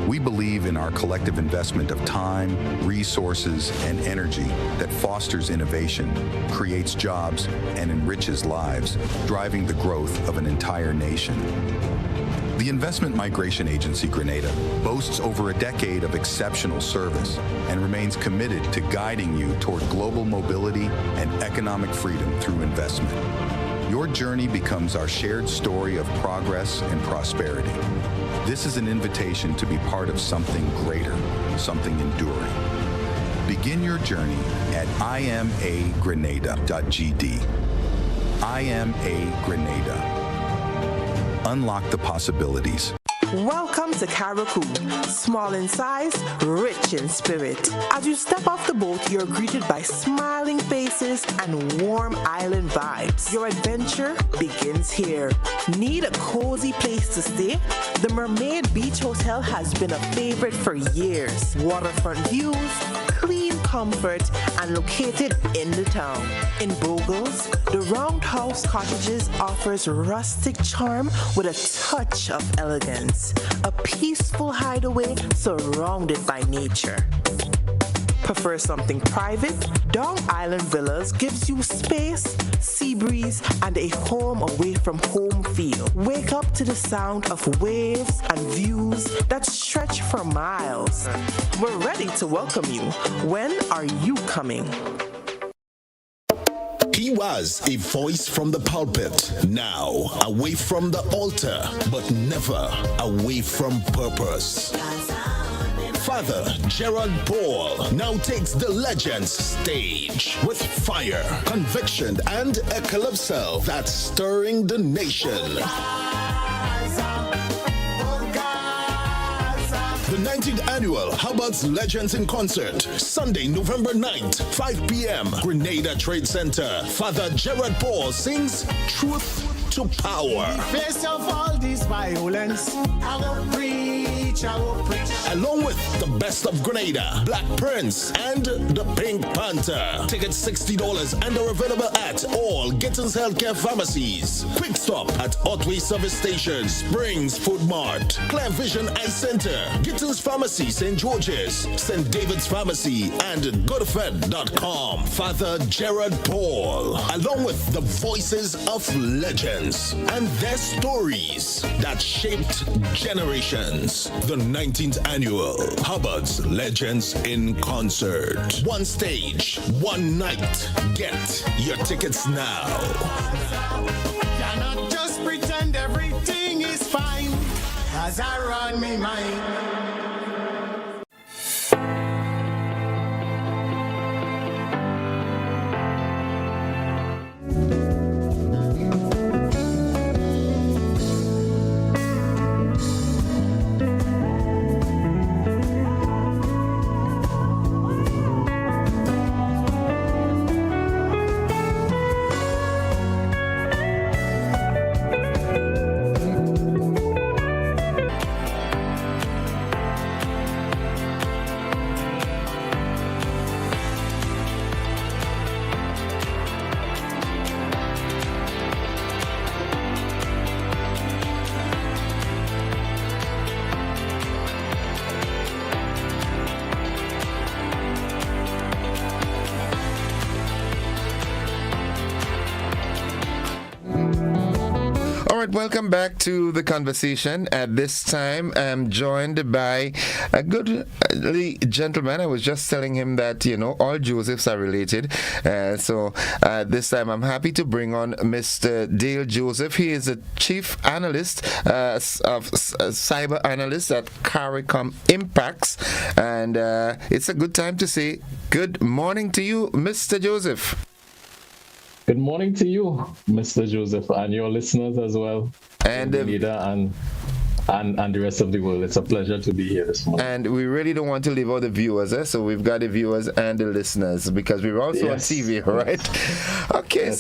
we believe in our collective investment of time, resources, and energy that fosters innovation, creates jobs, and enriches lives, driving the growth of an entire nation. The Investment Migration Agency Grenada boasts over a decade of exceptional service and remains committed to guiding you toward global mobility and economic freedom through investment. Your journey becomes our shared story of progress and prosperity. This is an invitation to be part of something greater, something enduring. Begin your journey at imagrenada.gd. IMA Grenada. Unlock the possibilities. Welcome to Caracou, small in size, rich in spirit. As you step off the boat, you're greeted by smiling faces and warm island vibes. Your adventure begins here. Need a cozy place to stay? The Mermaid Beach Hotel has been a favorite for years. Waterfront views, clean comfort, and located in the town. In Bogles, the Roundhouse Cottages offers rustic charm with a touch of elegance. A peaceful hideaway surrounded by nature. Prefer something private? Dong Island Villas gives you space, sea breeze, and a home away from home feel. Wake up to the sound of waves and views that stretch for miles. We're ready to welcome you. When are you coming? He was a voice from the pulpit, now away from the altar, but never away from purpose. Father Gerald Paul now takes the Legends stage with fire, conviction, and a calypso that's stirring the nation. The 19th annual Hubbard's Legends in Concert, Sunday, November 9th, 5 p.m., Grenada Trade Center. Father Gerard Paul sings Truth to Power. Face of all this violence, I will preach, I will preach. Along with the best of Grenada, Black Prince, and the Pink Panther. Tickets $60 and are available at all Gittins Healthcare Pharmacies. Quick Stop at Otway Service Station, Springs Food Mart, Clear Vision Eye Center, Gittins Pharmacy, St. George's, St. David's Pharmacy, and GoodFed.com. Father Gerard Paul, along with the voices of legends and their stories that shaped generations. The 19th annual Hubbard's Legends in Concert. One stage, one night. Get your tickets now. Cannot just pretend everything is fine as I run me mind. right, welcome back to the conversation. At this time, I'm joined by a good gentleman. I was just telling him that, all Josephs are related. So this time, I'm happy to bring on Mr. Dale Joseph. He is a chief analyst, cyber analyst at CARICOM Impacts. And it's a good time to say good morning to you, Mr. Joseph. Good morning to you, Mr. Joseph, and your listeners as well, and and the rest of the world. It's a pleasure to be here this morning. And we really don't want to leave out the viewers, so we've got the viewers and the listeners because we're also on TV, right? Okay,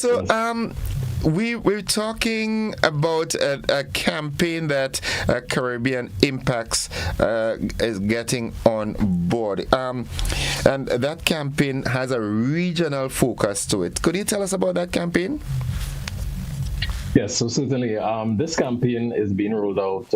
we're talking about a campaign that Caribbean Impacts is getting on board. And that campaign has a regional focus to it. Could you tell us about that campaign? Yes, so certainly. This campaign is being rolled out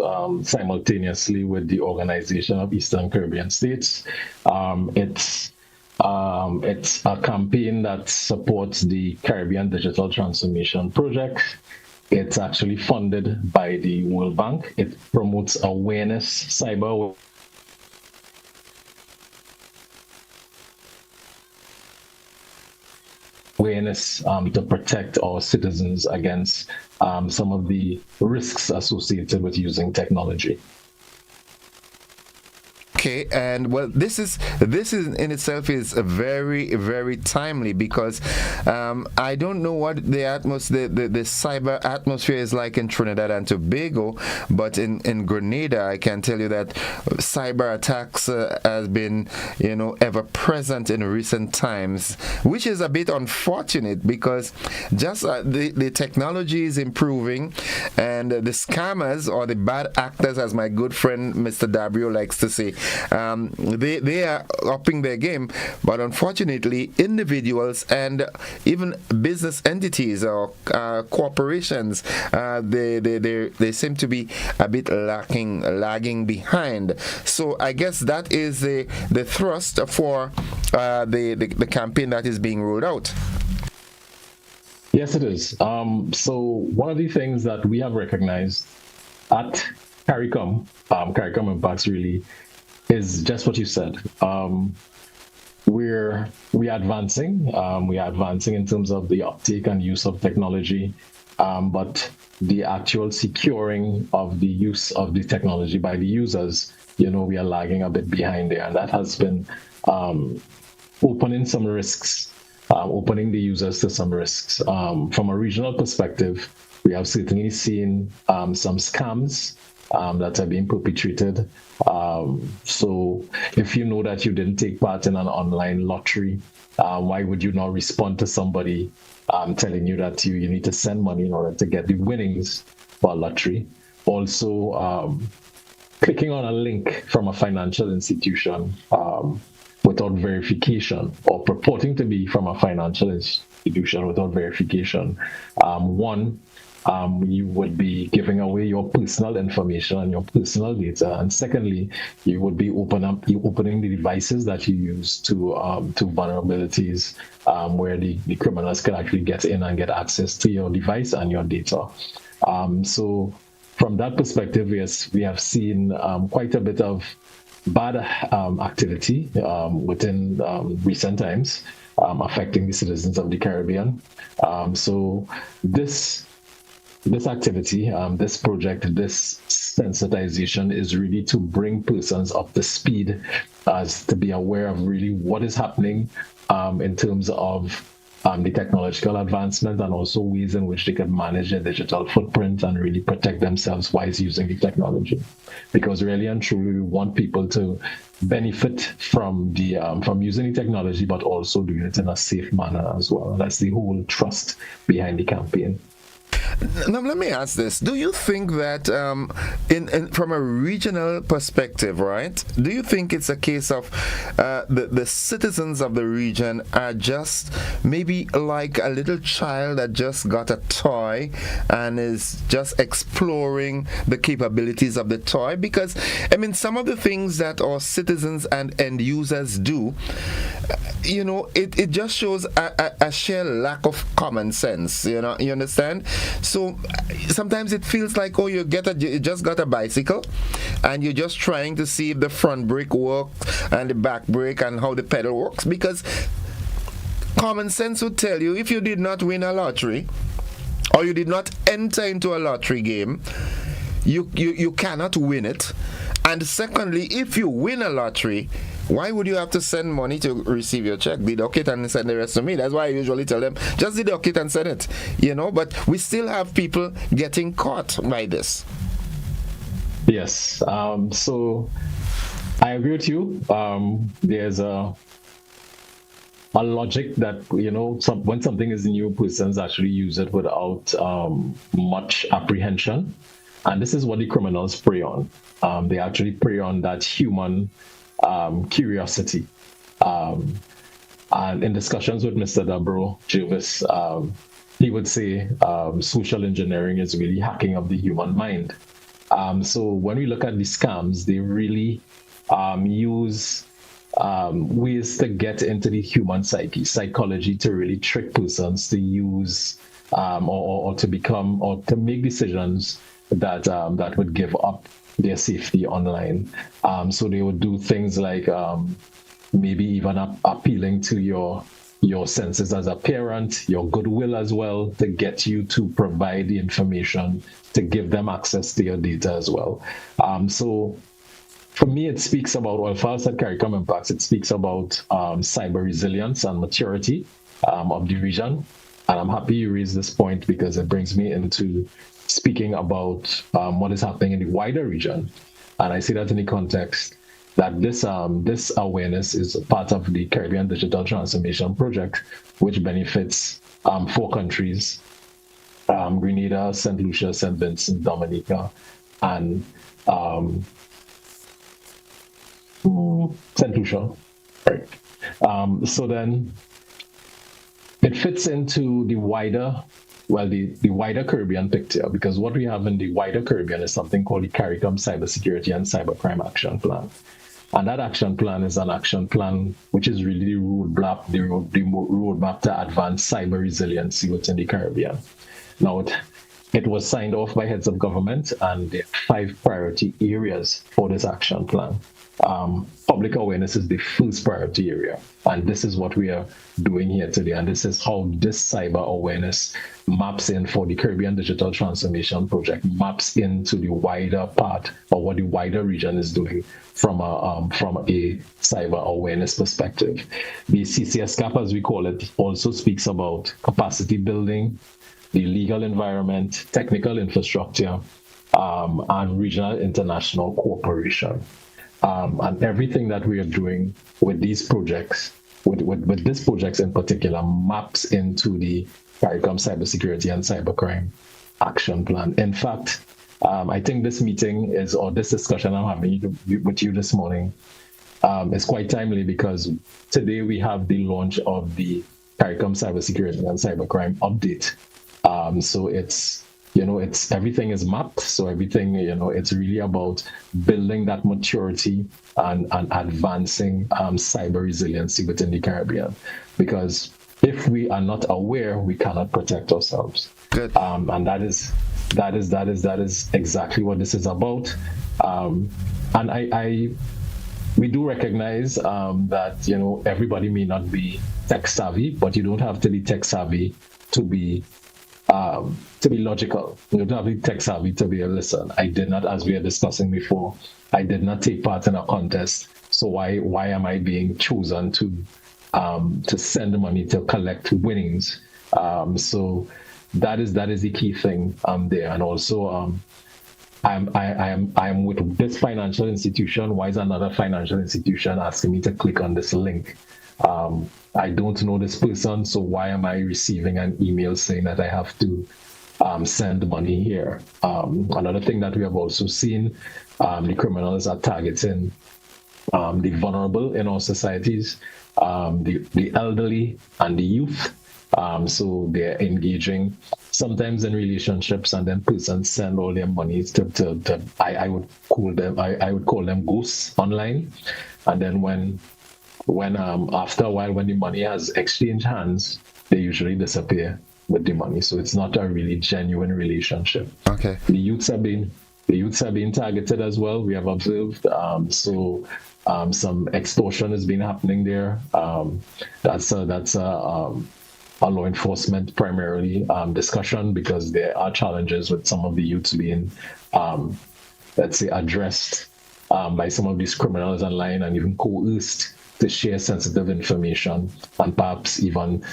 simultaneously with the Organization of Eastern Caribbean States. It's a campaign that supports the Caribbean Digital Transformation Project. It's actually funded by the World Bank. It promotes awareness, cyber awareness to protect our citizens against some of the risks associated with using technology. Okay, and well, this is in itself is a very, very timely because I don't know what the cyber atmosphere is like in Trinidad and Tobago, but in Grenada, I can tell you that cyber attacks has been ever present in recent times, which is a bit unfortunate because just the technology is improving, and the scammers or the bad actors, as my good friend Mr. Dabrio likes to say. They are upping their game, but unfortunately, individuals and even business entities or corporations, they seem to be a bit lagging behind. So I guess that is the thrust for the campaign that is being rolled out. Yes, it is. So one of the things that we have recognized at CARICOM Impacts really is just what you said. We're advancing. We are advancing in terms of the uptake and use of technology, but the actual securing of the use of the technology by the users, we are lagging a bit behind there, and that has been opening some risks, opening the users to some risks. From a regional perspective, we have certainly seen some scams that are being perpetrated. So if you know that you didn't take part in an online lottery, why would you not respond to somebody telling you that you need to send money in order to get the winnings for a lottery? Also, clicking on a link from a financial institution without verification, or purporting to be from a financial institution without verification. You would be giving away your personal information and your personal data, and secondly, you would be opening the devices that you use to vulnerabilities where the criminals can actually get in and get access to your device and your data. So from that perspective, yes, we have seen quite a bit of bad activity within recent times affecting the citizens of the Caribbean. So this activity, this project, this sensitization is really to bring persons up to speed as to be aware of really what is happening in terms of the technological advancement, and also ways in which they can manage their digital footprint and really protect themselves while using the technology. Because really and truly, we want people to benefit from using the technology, but also doing it in a safe manner as well. That's the whole trust behind the campaign. Now, let me ask this. Do you think that from a regional perspective, right, do you think it's a case of the citizens of the region are just maybe like a little child that just got a toy and is just exploring the capabilities of the toy? Because, I mean, some of the things that our citizens and end users do, it just shows a sheer lack of common sense, you understand? So sometimes it feels like, oh, you just got a bicycle and you're just trying to see if the front brake works and the back brake and how the pedal works, because common sense would tell you if you did not win a lottery or you did not enter into a lottery game, you cannot win it. And secondly, if you win a lottery, why would you have to send money to receive your check? Deduct it and send the rest to me. That's why I usually tell them, just deduct it and send it. But we still have people getting caught by this. Yes. So I agree with you. There's a logic that, when something is new, persons actually use it without much apprehension. And this is what the criminals prey on. They actually prey on that human curiosity. And in discussions with Mr. Dabro Jervis, he would say social engineering is really hacking of the human mind. So when we look at the scams, they really use ways to get into the human psychology to really trick persons to use or to become or to make decisions that would give up their safety online. So they would do things like maybe even appealing to your senses as a parent, your goodwill as well, to get you to provide the information, to give them access to your data as well. So for me, it speaks about, well, first at CARICOM Impacts, it speaks about cyber resilience and maturity of the region. And I'm happy you raised this point because it brings me into speaking about what is happening in the wider region. And I see that in the context that this awareness is part of the Caribbean Digital Transformation Project, which benefits 4 countries, Grenada, St. Lucia, St. Vincent, Dominica, and St. Lucia. Right. So then it fits into the wider Caribbean picture, because what we have in the wider Caribbean is something called the CARICOM Cybersecurity and Cybercrime Action Plan. And that action plan is an action plan which is really the roadmap to advance cyber resiliency within the Caribbean. Now, it was signed off by heads of government, and there are 5 priority areas for this action plan. Public awareness is the first priority area, and this is what we are doing here today, and this is how this cyber awareness maps in for the Caribbean Digital Transformation Project, maps into the wider part or what the wider region is doing from a cyber awareness perspective. The CCS CAP, as we call it, also speaks about capacity building, the legal environment, technical infrastructure, and regional international cooperation. And everything that we are doing with these projects, with these projects in particular, maps into the CARICOM Cybersecurity and Cybercrime Action Plan. In fact, I think this meeting or this discussion I'm having with you this morning is quite timely, because today we have the launch of the CARICOM Cybersecurity and Cybercrime update. So it's everything is mapped. So everything, it's really about building that maturity and advancing cyber resiliency within the Caribbean. Because if we are not aware, we cannot protect ourselves. Good. And that is exactly what this is about. And we do recognize that everybody may not be tech savvy, but you don't have to be tech savvy to be logical. You don't have to be tech savvy to be a listen. I did not, as we were discussing before, I did not take part in a contest. So why am I being chosen to send money to collect winnings? So that is the key thing there. And also I am with this financial institution. Why is another financial institution asking me to click on this link? I don't know this person, so why am I receiving an email saying that I have to send money here? Another thing that we have also seen, the criminals are targeting the vulnerable in our societies, the elderly and the youth. So they're engaging sometimes in relationships, and then persons send all their money to I would call them ghosts online, and then when after a while, when the money has exchanged hands, they usually disappear. with the money. So it's not a really genuine relationship. Okay. The youths are being targeted as well. We have observed. Some extortion has been happening there. That's a law enforcement primarily discussion, because there are challenges with some of the youths being, let's say, addressed by some of these criminals online and even coerced to share sensitive information, and perhaps even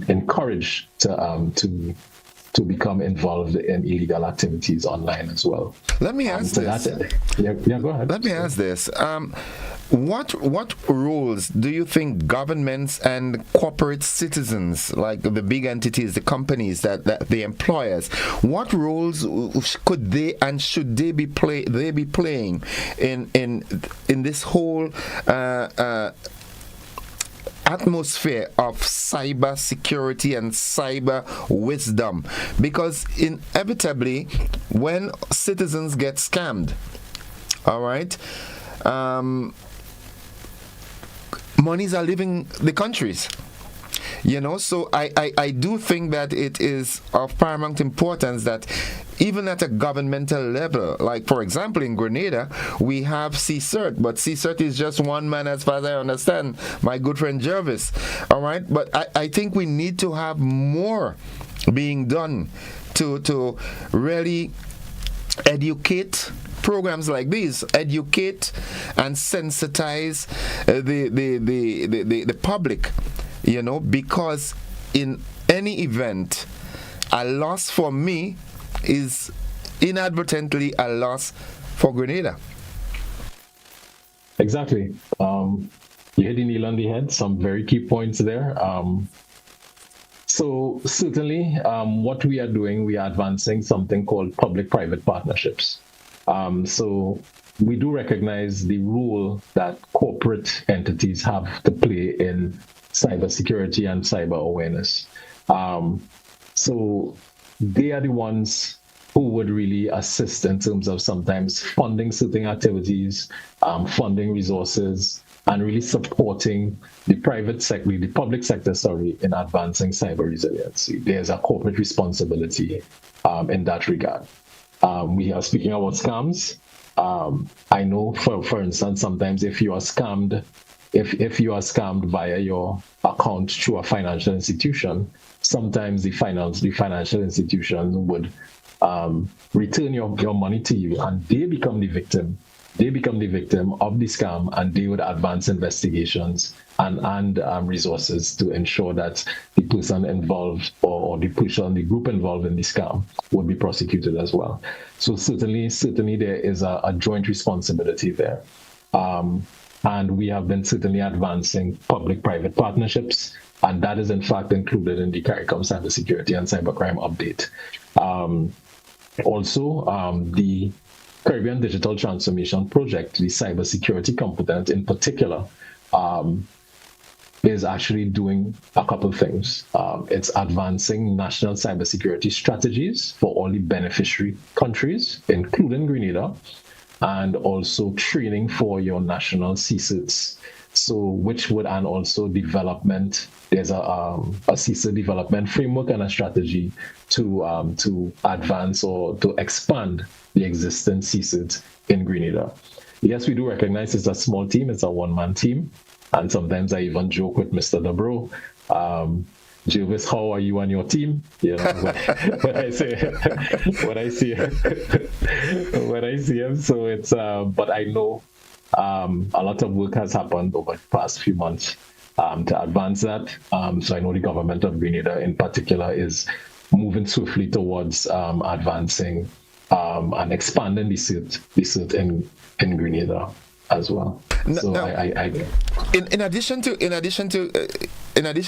encouraged to become involved in illegal activities online as well. Let me ask this. Go ahead. Let me ask this. What roles do you think governments and corporate citizens, like the big entities, the companies, that the employers, what roles could they and should they be playing in this whole atmosphere of cyber security and cyber wisdom? Because inevitably, when citizens get scammed, all right, monies are leaving the countries. So I do think that it is of paramount importance that even at a governmental level, like for example in Grenada, we have CSIRT, but CSIRT is just one man as far as I understand, my good friend Jervis, all right? But I think we need to have more being done to really educate programs like these, educate and sensitize the public, because in any event, a loss for me is inadvertently a loss for Grenada. Exactly. You hit the nail on the head, some very key points there. So certainly what we are doing, we are advancing something called public-private partnerships. So we do recognize the role that corporate entities have to play in cybersecurity and cyber awareness. So they are the ones who would really assist in terms of sometimes funding certain activities, funding resources, and really supporting the public sector, in advancing cyber resiliency. There's a corporate responsibility in that regard. We are speaking about scams. I know, for instance, sometimes if you are scammed, if you are scammed via your account through a financial institution, sometimes the financial institution would return your money to you, and they become the victim. They become the victim of the scam, and they would advance investigations and resources to ensure that the person involved or the group involved in the scam would be prosecuted as well. So certainly there is a joint responsibility there. And we have been certainly advancing public-private partnerships, and that is in fact included in the CARICOM Cybersecurity and Cybercrime Update. Also, the Caribbean Digital Transformation Project, the cybersecurity component in particular, is actually doing a couple of things. It's advancing national cybersecurity strategies for all the beneficiary countries, including Grenada, and also training for your national CSIRTs. And also development. There's a CSIRT development framework and a strategy to advance or to expand the existing CSIRT in Grenada. Yes, we do recognize it's a small team, it's a one-man team, and sometimes I even joke with Mr. Dobro, Jervis, how are you and your team? When I see him. So it's, but I know a lot of work has happened over the past few months to advance that. So I know the government of Grenada in particular is moving swiftly towards advancing and expanding the CSIRT in Grenada as well. So in addition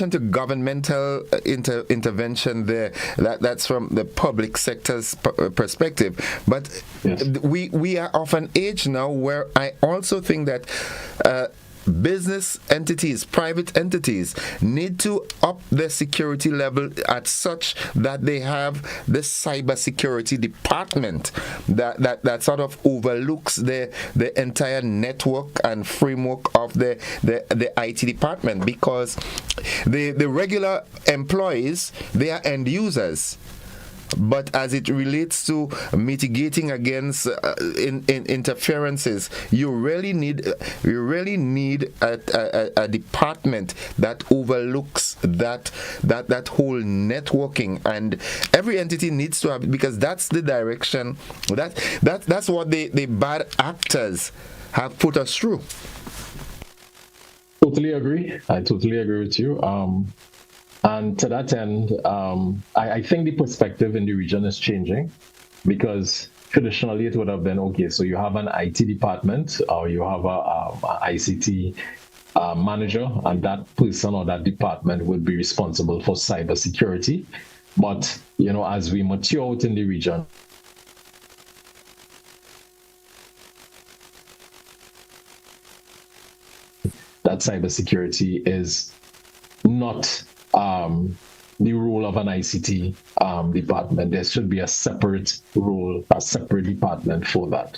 to governmental intervention there, that's from the public sector's perspective. But yes, we are of an age now where I also think that business entities, private entities need to up their security level at such that they have the cybersecurity department that sort of overlooks the entire network and framework of the IT department, because the regular employees, they are end users. But as it relates to mitigating against interferences, you really need a department that overlooks that whole networking, and every entity needs to have, because that's the direction that's what the bad actors have put us through. Totally agree. I totally agree with you. And to that end, I think the perspective in the region is changing, because traditionally it would have been, okay, so you have an IT department or you have a ICT manager, and that person or that department would be responsible for cybersecurity. But, as we mature out in the region, that cybersecurity is not the role of an ICT department. There should be a separate role, a separate department for that.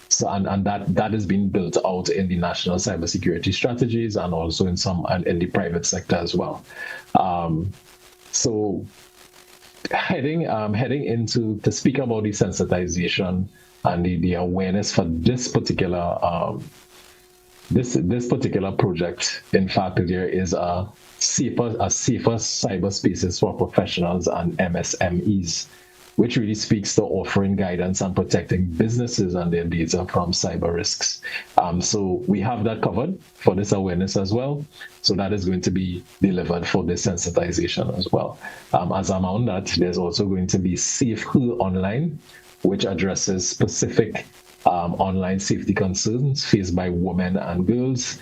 So that is being built out in the national cybersecurity strategies, and also in the private sector as well. So heading into to speak about the sensitization and the awareness for this particular this particular project. In fact, there is a safer cyberspaces for professionals and MSMEs, which really speaks to offering guidance and protecting businesses and their data from cyber risks. So we have that covered for this awareness as well. So that is going to be delivered for this sensitization as well. As I'm on that, there's also going to be Safe Online, which addresses specific online safety concerns faced by women and girls,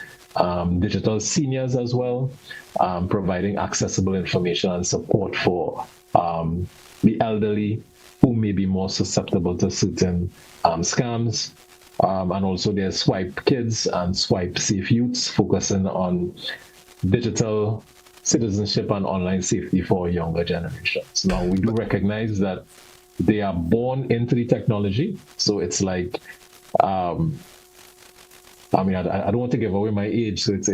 digital seniors as well, providing accessible information and support for the elderly who may be more susceptible to certain scams. And also there's Swipe Kids and Swipe Safe Youths, focusing on digital citizenship and online safety for younger generations. Now, we do recognize that they are born into the technology, so it's like, I don't want to give away my age, so it's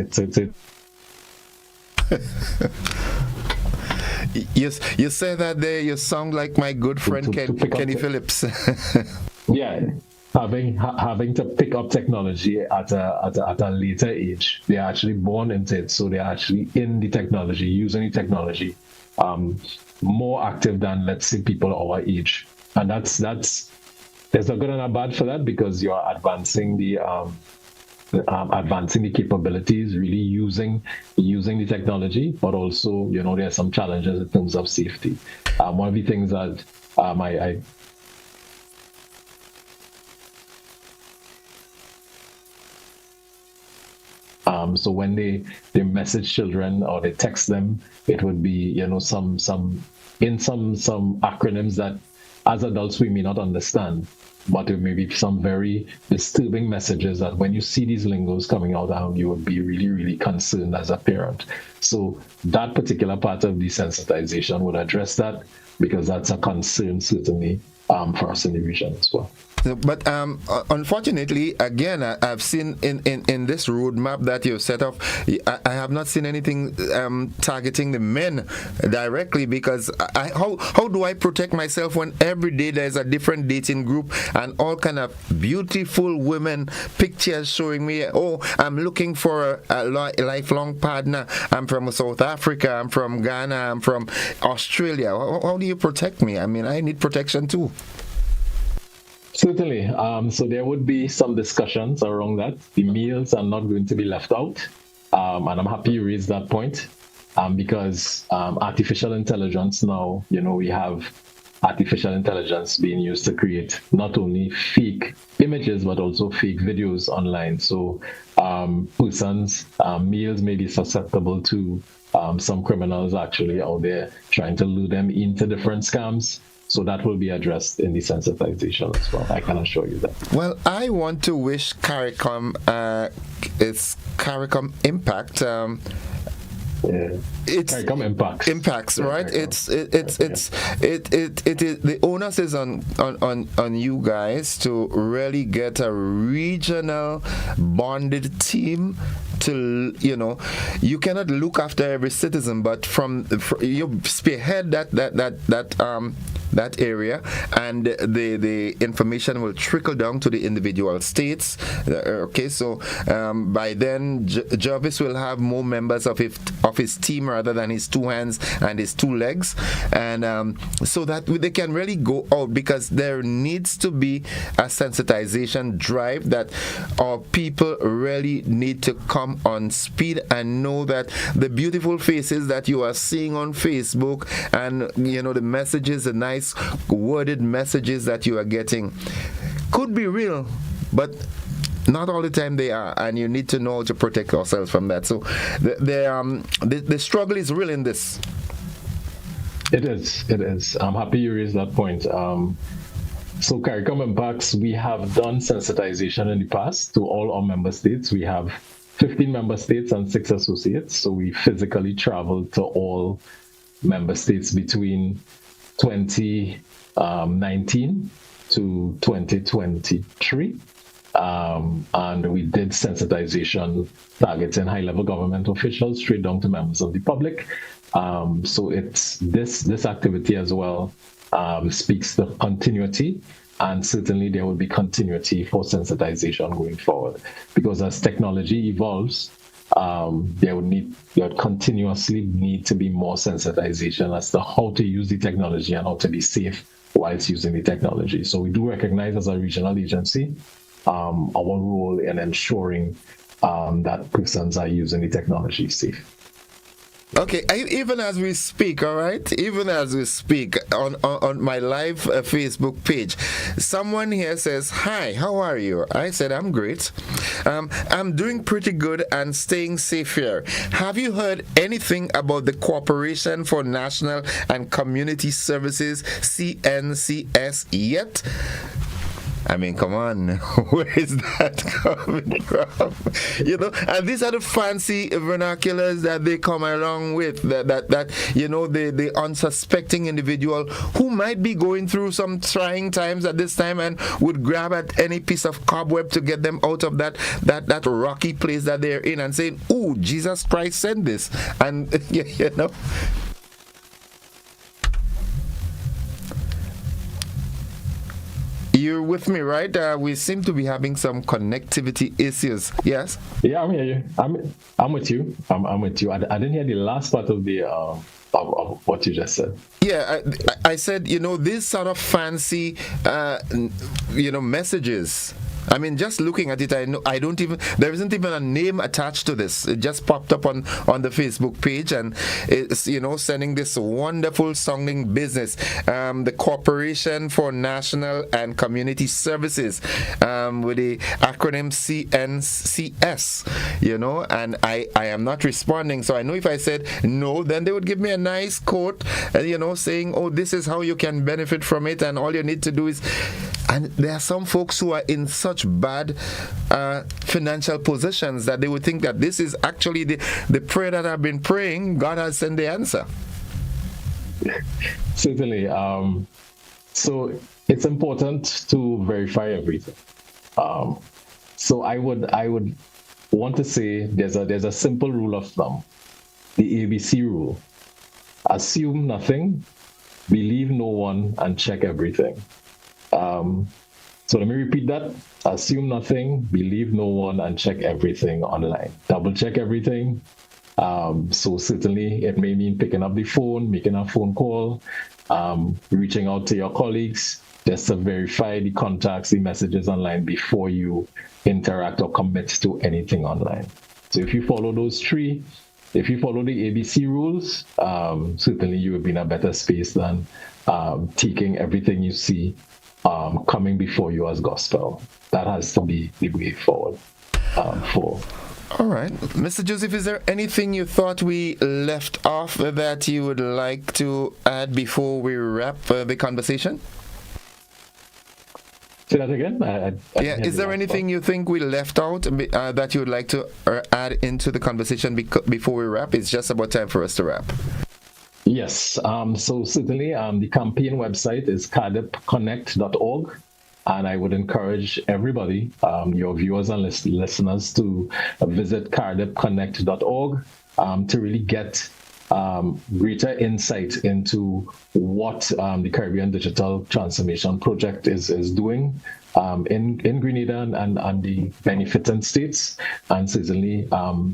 Yes, you say that there. You sound like my good friend Kenny Phillips. Yeah, having to pick up technology at a later age. They are actually born into it, so they are actually in the technology, using the technology, more active than, let's say, people our age. And that's there's a good and a bad for that, because you are advancing the capabilities, really using the technology, but also, there are some challenges in terms of safety. One of the things that so when they message children or they text them, it would be, some acronyms that as adults we may not understand, but there may be some very disturbing messages that when you see these lingos coming out, you would be really, really concerned as a parent. So that particular part of desensitization would address that, because that's a concern certainly for us in the region as well. But unfortunately, again, I've seen in this roadmap that you've set up, I have not seen anything targeting the men directly, because how do I protect myself when every day there's a different dating group and all kind of beautiful women pictures showing me, oh, I'm looking for a lifelong partner, I'm from South Africa, I'm from Ghana, I'm from Australia. How do you protect me? I mean, I need protection too. Certainly. So there would be some discussions around that. The males are not going to be left out. And I'm happy you raised that point, because artificial intelligence now, we have artificial intelligence being used to create not only fake images, but also fake videos online. So persons, males may be susceptible to some criminals actually out there trying to lure them into different scams. So that will be addressed in the sensitization as well. I can assure you that. Well, I want to wish CARICOM CARICOM Impact. It's CARICOM impacts, right? It is the onus is on you guys to really get a regional bonded team. To you cannot look after every citizen, but from you spearhead that area, and the information will trickle down to the individual states. Okay, so by then Jervis will have more members of his team rather than his two hands and his two legs, and so that they can really go out, because there needs to be a sensitization drive that our people really need to come on speed and know that the beautiful faces that you are seeing on Facebook and the messages, the nice worded messages that you are getting could be real, but not all the time they are, and you need to know how to protect yourselves from that. So the struggle is real in this. It is. I'm happy you raised that point. So CARICOM Impacts, we have done sensitization in the past to all our member states. We have 15 member states and 6 associates. So we physically traveled to all member states between 2019 to 2023. And we did sensitization targeting high-level government officials straight down to members of the public. So it's this activity as well speaks to continuity, and certainly there will be continuity for sensitization going forward, because as technology evolves, there would continuously need to be more sensitization as to how to use the technology and how to be safe whilst using the technology. So we do recognize as a regional agency our role in ensuring that persons are using the technology safe. Okay, even as we speak, all right? Even as we speak, on my live Facebook page, someone here says, "Hi, how are you?" I said, "I'm great. I'm doing pretty good and staying safe here. Have you heard anything about the Corporation for National and Community Services, CNCS, yet?" I mean, come on, where is that coming from? And these are the fancy vernaculars that they come along with, the unsuspecting individual who might be going through some trying times at this time and would grab at any piece of cobweb to get them out of that rocky place that they're in, and saying, "Ooh, Jesus Christ sent this," and You're with me, right? We seem to be having some connectivity issues. Yes? Yeah, I'm here. I'm with you. I'm with you. I didn't hear the last part of the of what you just said. Yeah, I said, these sort of fancy, messages. I mean, just looking at it, there isn't even a name attached to this. It just popped up on the Facebook page, and it's, sending this wonderful sounding business, the Corporation for National and Community Services, with the acronym CNCS, and I am not responding. So I know if I said no, then they would give me a nice quote, saying, "Oh, this is how you can benefit from it, and all you need to do is," and there are some folks who are in such bad financial positions that they would think that this is actually the prayer that I've been praying. God has sent the answer. Certainly. So it's important to verify everything. So I would want to say there's a simple rule of thumb, the ABC rule: assume nothing, believe no one, and check everything. So let me repeat that. Assume nothing, believe no one, and check everything online. Double check everything. So certainly it may mean picking up the phone, making a phone call, reaching out to your colleagues, just to verify the contacts, the messages online before you interact or commit to anything online. So if you follow those three, if you follow the ABC rules, certainly you will be in a better space than taking everything you see coming before you as gospel. That has to be the way forward for All right. Mr. Joseph, is there anything you thought we left off that you would like to add before we wrap the conversation? Say that again? Is there anything you think we left out that you would like to add into the conversation before we wrap? It's just about time for us to wrap. Yes. So certainly the campaign website is cardippconnect.org. And I would encourage everybody, your viewers and listeners, to visit cardippconnect.org to really get greater insight into what the Caribbean Digital Transformation Project is doing in Grenada and the benefiting states. And certainly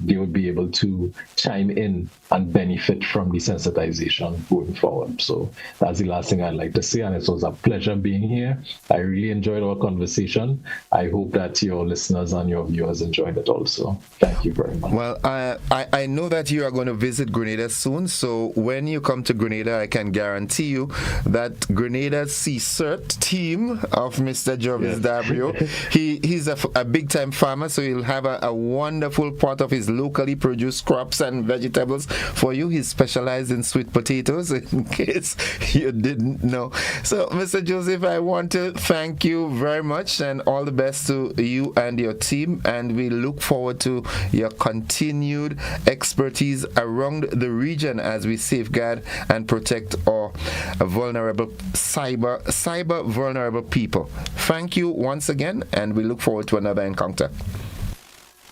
they would be able to chime in and benefit from the sensitization going forward. So that's the last thing I'd like to say. And it was a pleasure being here. I really enjoyed our conversation. I hope that your listeners and your viewers enjoyed it also. Thank you very much. Well, I know that you are going to visit Grenada soon. So when you come to Grenada, I can guarantee you that Grenada's CSERT team of Mr. Jarvis Dabrio, he's a big-time farmer, so he'll have a wonderful pot of his locally produced crops and vegetables for you. He's specialized in sweet potatoes, in case you didn't know. So, Mr. Joseph, I want to thank you very much and all the best to you and your team, and we look forward to your continued expertise around the region as we safeguard and protect our vulnerable cyber vulnerable people. Thank you once again, and we look forward to another encounter.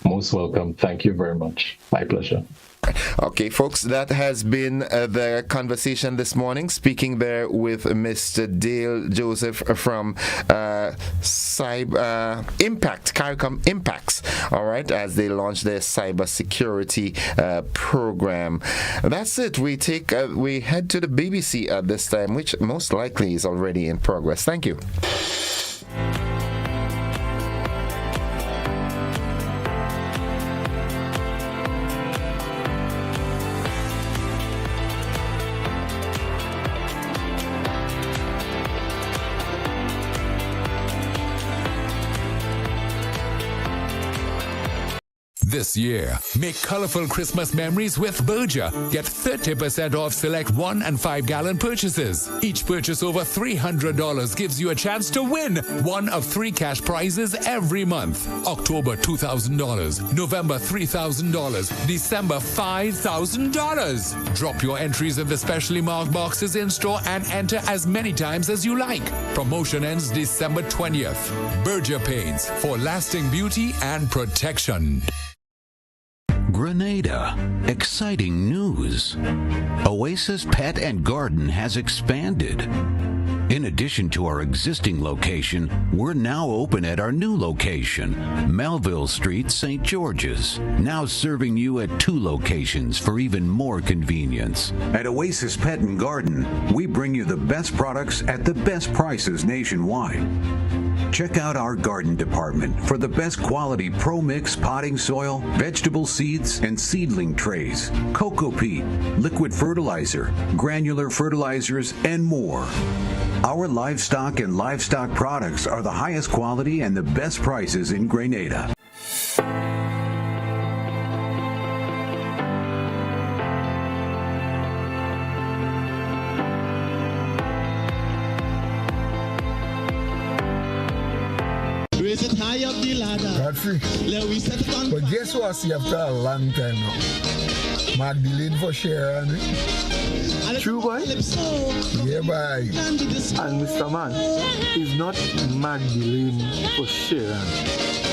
Most welcome. Thank you very much. My pleasure. Okay, folks, that has been the conversation this morning, speaking there with Mr. Dale Joseph from Cyber Impact, CARICOM Impacts, all right, as they launch their cybersecurity program. That's it. We head to the BBC at this time, which most likely is already in progress. Thank you. This year, make colorful Christmas memories with Berger. Get 30% off select 1 and 5 gallon purchases. Each purchase over $300 gives you a chance to win one of 3 cash prizes every month. October $2,000, November $3,000, December $5,000. Drop your entries in the specially marked boxes in store and enter as many times as you like. Promotion ends December 20th. Berger Paints for lasting beauty and protection. Grenada. Exciting news. Oasis Pet and Garden has expanded. In addition to our existing location, we're now open at our new location, Melville Street, St. George's. Now serving you at 2 locations for even more convenience. At Oasis Pet and Garden, we bring you the best products at the best prices nationwide. Check out our garden department for the best quality Pro Mix potting soil, vegetable seeds, and seedling trays, cocoa peat, liquid fertilizer, granular fertilizers, and more. Our livestock and livestock products are the highest quality and the best prices in Grenada. Raise it high up the ladder. Godfrey. But guess what I see after a long time now? Magdalene for Sharon. True, boy? Yeah, boy. And Mr. Man, it's not Magdalene for Sharon.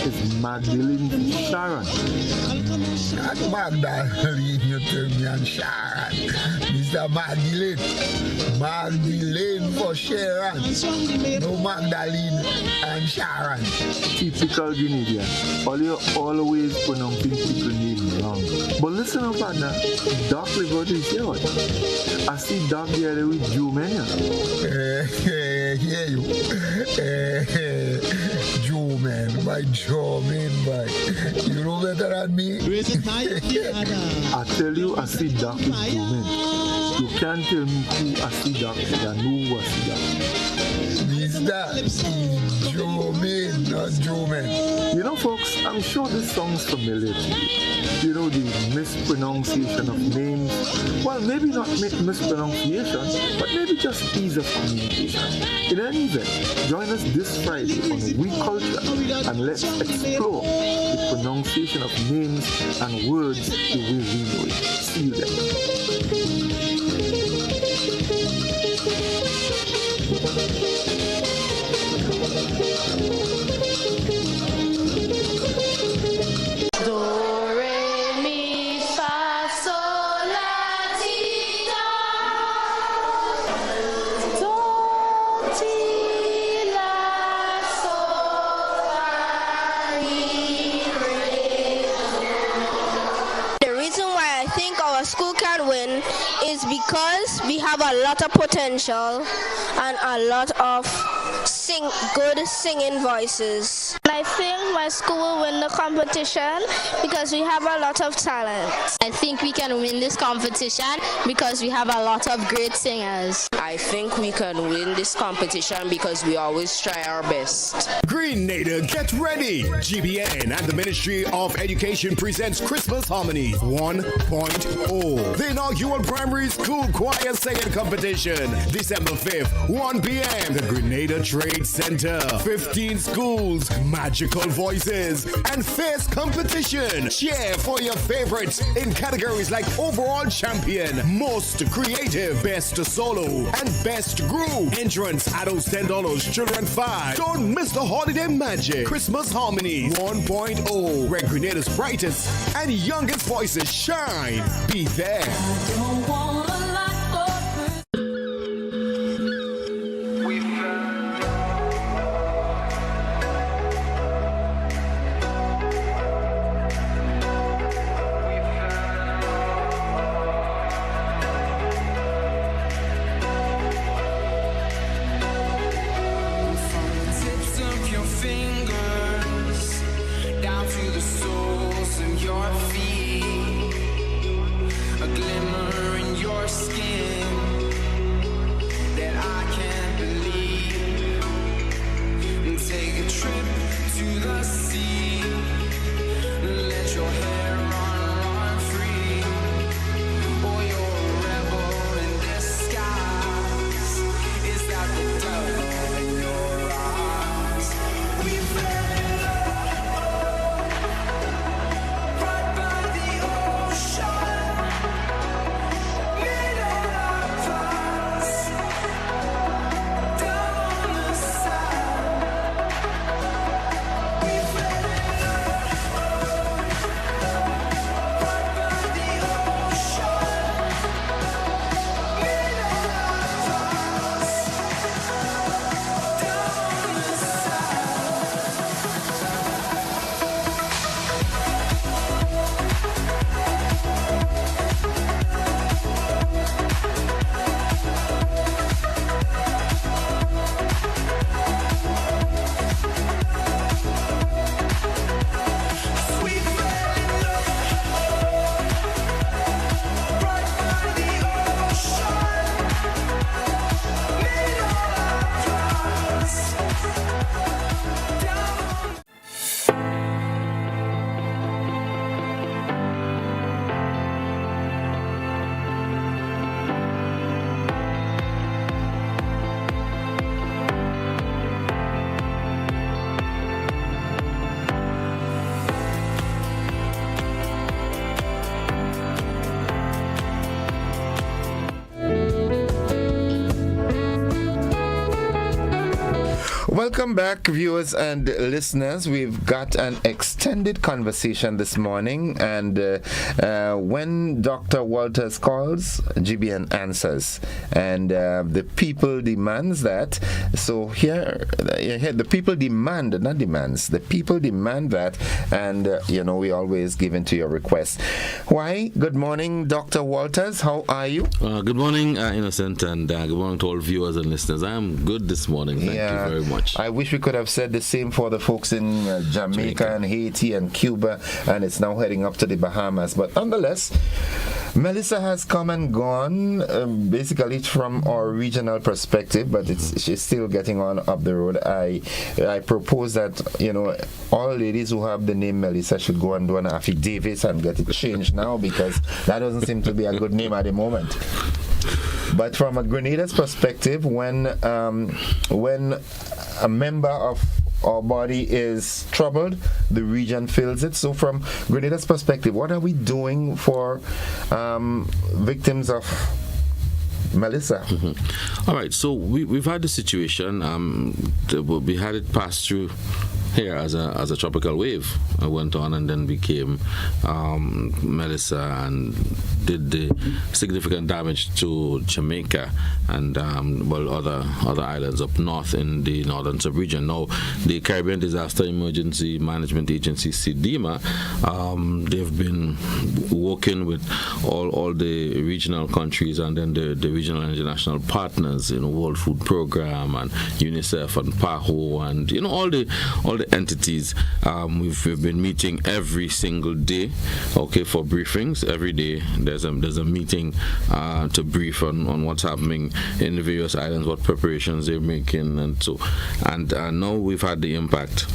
It's Magdalene for Sharon. Not Magdalene, you tell me, and Sharon. Mr. Magdalene. Magdalene for Sharon. No Magdalene and Sharon. Typical Grenadian. You always pronouncing people names wrong. But listen up, partner. Doc Liver is here. I see Doc there with Joe Mania. Hear you. Joe man, my Joe man, boy. You know better than me. I tell you, I see Doc with Joe man. You can't tell me who I see Doc. I know who I see Doc. Mr. Joe Man, not Joe Man. You know, folks, I'm sure this song's familiar to you. You know, the mispronunciation of names. Well, maybe not mispronunciation, but maybe just ease of communication. In any event, join us this Friday on We Culture and let's explore the pronunciation of names and words the way we know it. See you then. Is because we have a lot of potential and a lot of good singing voices. I think my school will win the competition because we have a lot of talent. I think we can win this competition because we have a lot of great singers. I think we can win this competition because we always try our best. Grenada, get ready! GBN and the Ministry of Education presents Christmas Harmony 1.0. The inaugural primary school choir singing competition, December 5th, 1 p.m. The Grenada Trade Center. 15 schools, magical voices, and fierce competition. Cheer for your favorites in categories like Overall Champion, Most Creative, Best Solo, and Best Group. Entrance, adults $10, children $5. Don't miss the holiday magic. Christmas Harmony 1.0, where Grenada's brightest and youngest voices shine. Be there. Welcome back, viewers and listeners. We've got an extended conversation this morning, and when Dr. Walters calls, GBN answers, and the people demands that. So here the people demand, not demands. The people demand that, and we always give in to your request. Why? Good morning, Dr. Walters. How are you? Good morning, Innocent, and good morning to all viewers and listeners. I'm good this morning. Thank you very much. much. I wish we could have said the same for the folks in Jamaica and Haiti and Cuba, and it's now heading up to the Bahamas. But nonetheless, Melissa has come and gone, basically from our regional perspective, but she's still getting on up the road. I propose that, all ladies who have the name Melissa should go and do an affidavit and get it changed now, because that doesn't seem to be a good name at the moment. But from a Grenada's perspective, when a member of our body is troubled, the region feels it. So from Grenada's perspective, what are we doing for victims of Melissa? All right, so we've had the situation. We had it pass through here as a tropical wave. I went on and then became Melissa and did the significant damage to Jamaica and other islands up north in the northern sub-region. Now, the Caribbean Disaster Emergency Management Agency, CDEMA, they've been working with all the regional countries and then the regional and international partners, World Food Program and UNICEF and PAHO and all the entities. We've been meeting every single day, for briefings. Every day there's a meeting to brief on what's happening in the various islands, what preparations they're making, and now we've had the impact.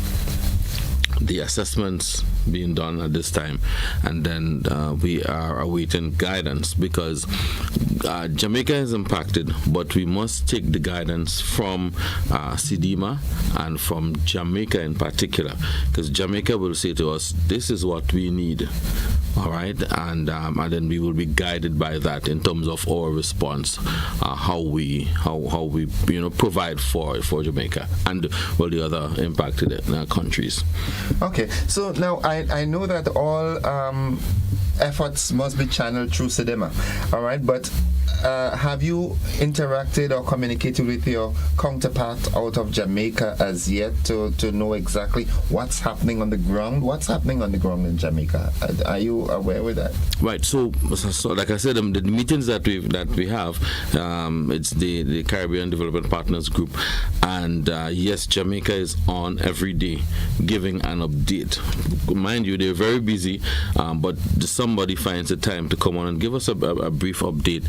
The assessments being done at this time, and then we are awaiting guidance because Jamaica is impacted, but we must take the guidance from CDEMA and from Jamaica in particular, because Jamaica will say to us, this is what we need, all right, and then we will be guided by that in terms of our response, how we provide for Jamaica and the other impacted countries. Okay, so now I know that all efforts must be channeled through CDEMA, all right, but have you interacted or communicated with your counterpart out of Jamaica as yet to know exactly what's happening on the ground? What's happening on the ground in Jamaica? Are you aware with that? Right. So like I said, the meetings that we have, it's the Caribbean Development Partners Group, and yes, Jamaica is on every day giving an update. Mind you, they're very busy, but somebody finds the time to come on and give us a brief update.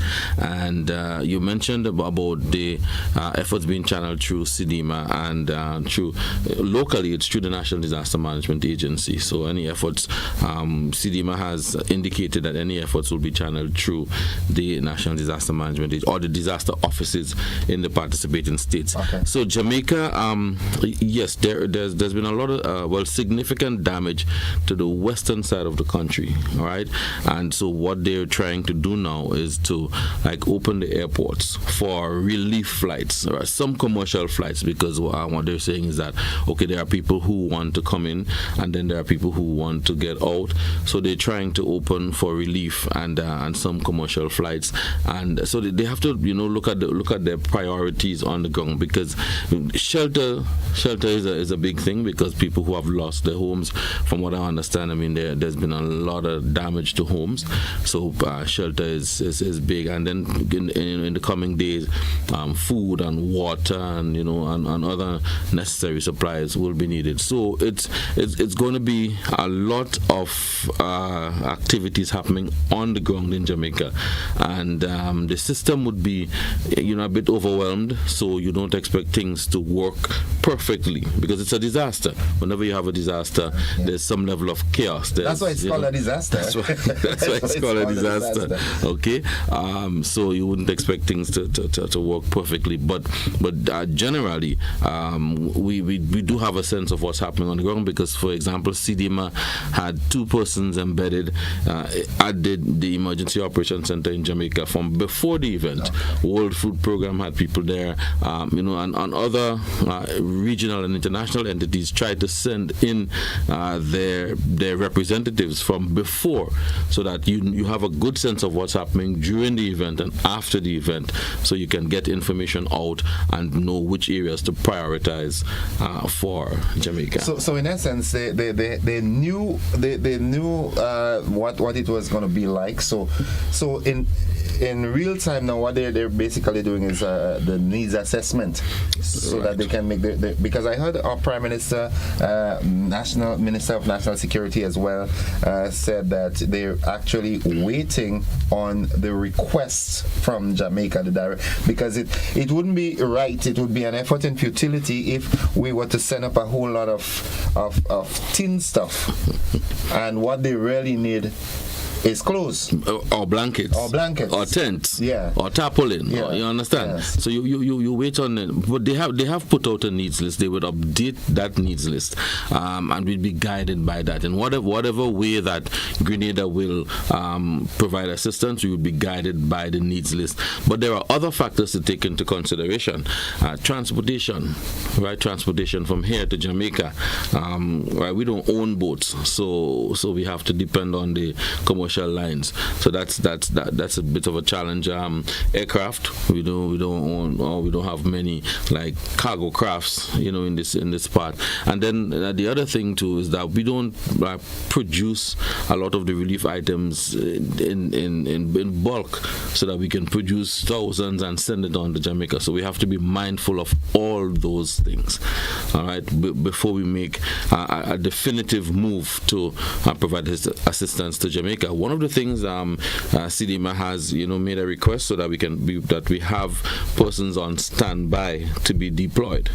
And you mentioned about the efforts being channeled through CDEMA and through locally, it's through the National Disaster Management Agency. So any efforts, CDEMA has indicated that any efforts will be channeled through the National Disaster Management Agency or the disaster offices in the participating states. Okay. So Jamaica, yes, there's been a lot of significant damage to the western side of the country. All right, and so what they're trying to do now is to open the airports for relief flights, or some commercial flights, because what they're saying is that there are people who want to come in and then there are people who want to get out, so they're trying to open for relief and some commercial flights, and so they have to look at their priorities on the ground, because shelter is a big thing, because people who have lost their homes, from what I understand, there's been a lot of damage to homes, so shelter is big, and then in the coming days, food and water and other necessary supplies will be needed. So it's going to be a lot of activities happening on the ground in Jamaica, and the system would be a bit overwhelmed. So you don't expect things to work perfectly, because it's a disaster. Whenever you have a disaster, there's some level of chaos. That's why it's called a disaster. That's why it's called a disaster. Okay. So you wouldn't expect things to work perfectly, but generally we do have a sense of what's happening on the ground, because, for example, CDEMA had 2 persons embedded at the Emergency Operations Center in Jamaica from before the event. World Food Program had people there, and other regional and international entities tried to send in their representatives from before, so that you have a good sense of what's happening during the event event and after the event, so you can get information out and know which areas to prioritize for Jamaica. So in essence, they knew what it was going to be like. So in real time now, what they're basically doing is the needs assessment, so that they can make because I heard our Prime Minister, Minister of National Security as well, said that they're actually waiting on the requests from Jamaica, because it wouldn't be right, it would be an effort in futility if we were to send up a whole lot of tin stuff, and what they really need is clothes or blankets or tents, or tarpaulin. You understand? Yes. So you wait on it, but they have put out a needs list. They would update that needs list, and we'd be guided by that. And whatever way that Grenada will provide assistance, we would be guided by the needs list. But there are other factors to take into consideration. Transportation, right? Transportation from here to Jamaica. Right? We don't own boats, so we have to depend on the commercial lines. So that's a bit of a challenge. Aircraft, we don't own, or we don't have many like cargo crafts, in this part. And then the other thing too is that we don't produce a lot of the relief items in bulk, so that we can produce thousands and send it on to Jamaica. So we have to be mindful of all those things, all right, before we make a definitive move to provide assistance to Jamaica. One of the things CDMA has, made a request so that we have persons on standby to be deployed.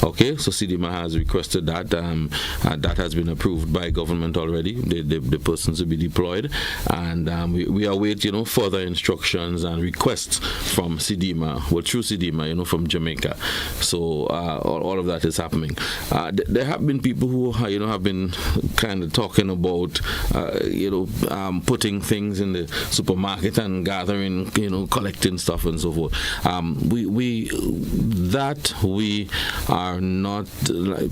Okay, so CDMA has requested that. That has been approved by government already. The persons will be deployed, and we await, further instructions and requests from CDMA, through CDMA, from Jamaica. So all of that is happening. There have been people who, have been kind of talking about, putting things in the supermarket and gathering, collecting stuff and so forth. We are not like.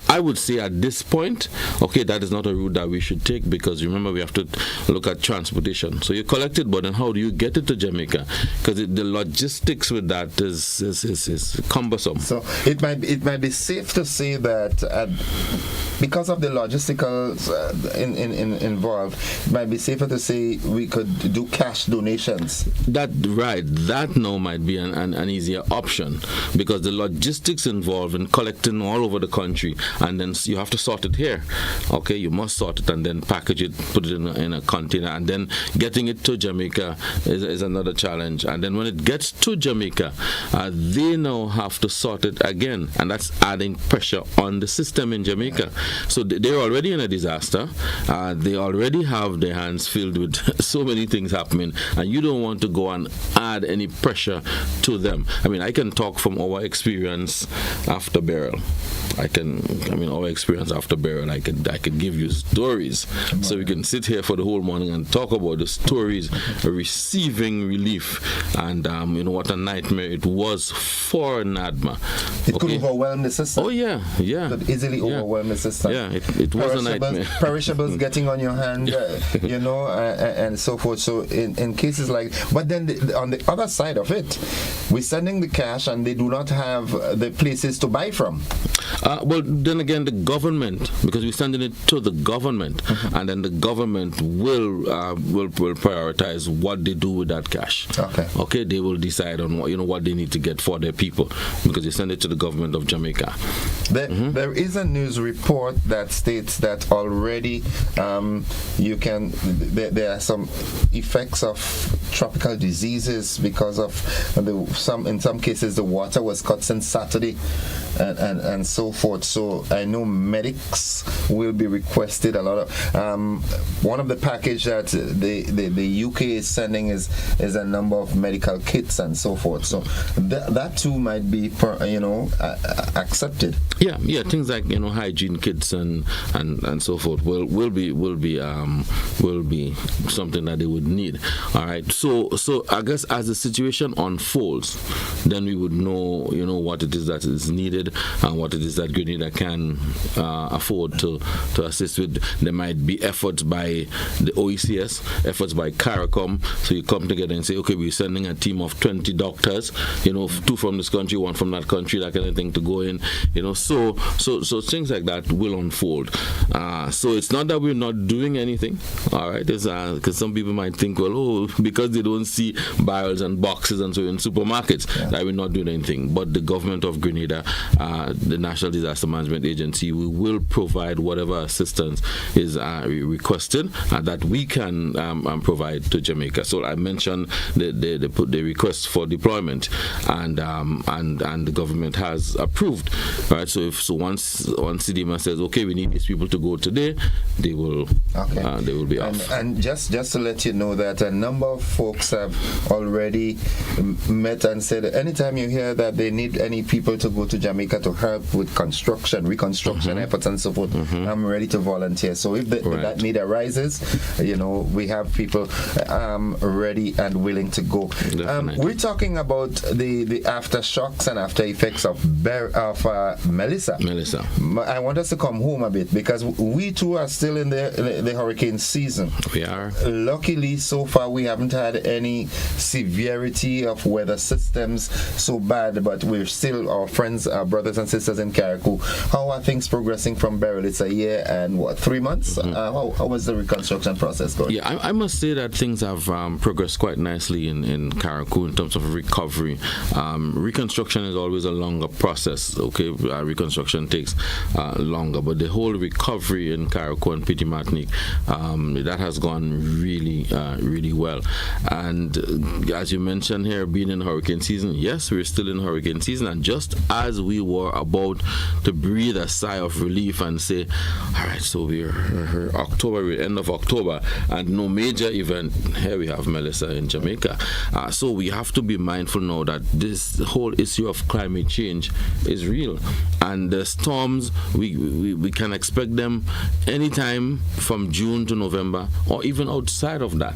I would say at this point, okay, that is not a route that we should take, because remember, we have to look at transportation. So you collect it, but then how do you get it to Jamaica? Because the logistics with that is cumbersome. So it might be safe to say that because of the logisticals involved, it might be safer to say we could do cash donations. That now might be an easier option, because the logistics involved in collecting all over the country, and then you have to sort it here. Okay, you must sort it and then package it, put it in a container, and then getting it to Jamaica is another challenge. And then when it gets to Jamaica, they now have to sort it again, and that's adding pressure on the system in Jamaica. So they're already in a disaster. They already have their hands filled with so many things happening, and you don't want to go and add any pressure to them. I mean, I can talk from our experience after Beryl. Our experience after Beryl, I could give you stories. So we can sit here for the whole morning and talk about the stories, receiving relief, and what a nightmare it was for NADMA. It could overwhelm the system. Oh yeah. Could easily overwhelm the system. Yeah, it was a nightmare. Perishables getting on your hand, and so forth. So in cases like, but then on the other side of it, we're sending the cash and they do not have the places to buy from. Well, then again, the government, because we're sending it to the government, and then the government will prioritize what they do with that cash. Okay, they will decide on what they need to get for their people, because they send it to the government of Jamaica. There is a news report that states that already there are some effects of tropical diseases because of in some cases the water was cut since Saturday, and so forth. So I know medics will be requested a lot of. One of the package that the UK is sending is a number of medical kits and so forth. So that too might be accepted. Yeah, things like hygiene kits and so forth will be something that they would need. All right. So I guess as the situation unfolds, then we would know what it is that is needed and what it capacities that Grenada can afford to assist with. There might be efforts by the OECS, efforts by CARICOM. So you come together and say, okay, we're sending a team of 20 doctors, 2 from this country, 1 from that country, that kind of thing to go in, so things like that will unfold. So it's not that we're not doing anything, all right? Because some people might think, well, because they don't see barrels and boxes and so in supermarkets, that we're not doing anything. But the government of Grenada, the National Disaster Management Agency, we will provide whatever assistance is requested that we can provide to Jamaica. So I mentioned the request for deployment, and the government has approved. Right. So once CDMA says, okay, we need these people to go today, they will be off. And just to let you know that a number of folks have already met and said, anytime you hear that they need any people to go to Jamaica to help with reconstruction efforts and so forth, I'm ready to volunteer. So if that need arises, we have people ready and willing to go. We're talking about the aftershocks and after effects of Melissa. I want us to come home a bit because we too are still in the hurricane season. We are. Luckily, so far we haven't had any severity of weather systems so bad, but we're still our friends, our brothers and sisters in Carriacou. How are things progressing from Beryl? It's a year and 3 months. How was the reconstruction process going? Yeah, I must say that things have progressed quite nicely in Carriacou in terms of recovery. Reconstruction is always a longer process. Okay, reconstruction takes longer, but the whole recovery in Carriacou and Petit Martinique, that has gone really well. And as you mentioned here, being in hurricane season, yes, we're still in hurricane season, and just as we were about to breathe a sigh of relief and say, all right, so we're end of October, and no major event, here we have Melissa in Jamaica. So we have to be mindful now that this whole issue of climate change is real, and the storms, we can expect them anytime from June to November, or even outside of that.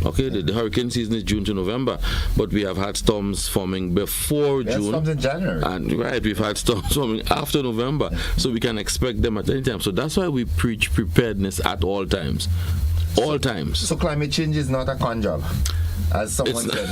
Okay, the hurricane season is June to November, but we have had storms forming before June. Storms in January. And we've had storms forming after November, so we can expect them at any time. So that's why we preach preparedness at all times. All times. So climate change is not a con job, as someone said.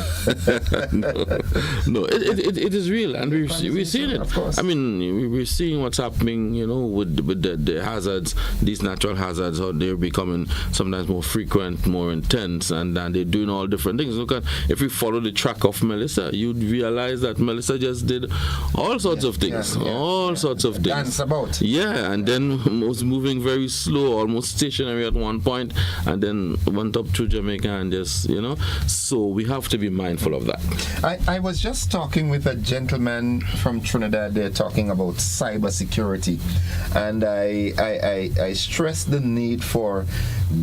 No, it is real, and we're seeing it. Of course. I mean, we're seeing what's happening, with the hazards, these natural hazards, how they're becoming sometimes more frequent, more intense, and they're doing all different things. Look at, if we follow the track of Melissa, you'd realize that Melissa just did all sorts of things, sorts of things. Dance about. Yeah, and then was moving very slow, almost stationary at one point, and then went up through Jamaica and just, So we have to be mindful of that. I was just talking with a gentleman from Trinidad. They're talking about cybersecurity, and I stressed the need for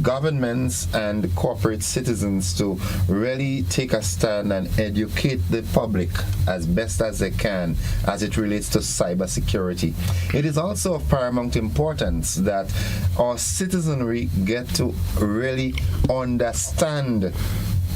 governments and corporate citizens to really take a stand and educate the public as best as they can as it relates to cybersecurity. It is also of paramount importance that our citizenry get to really understand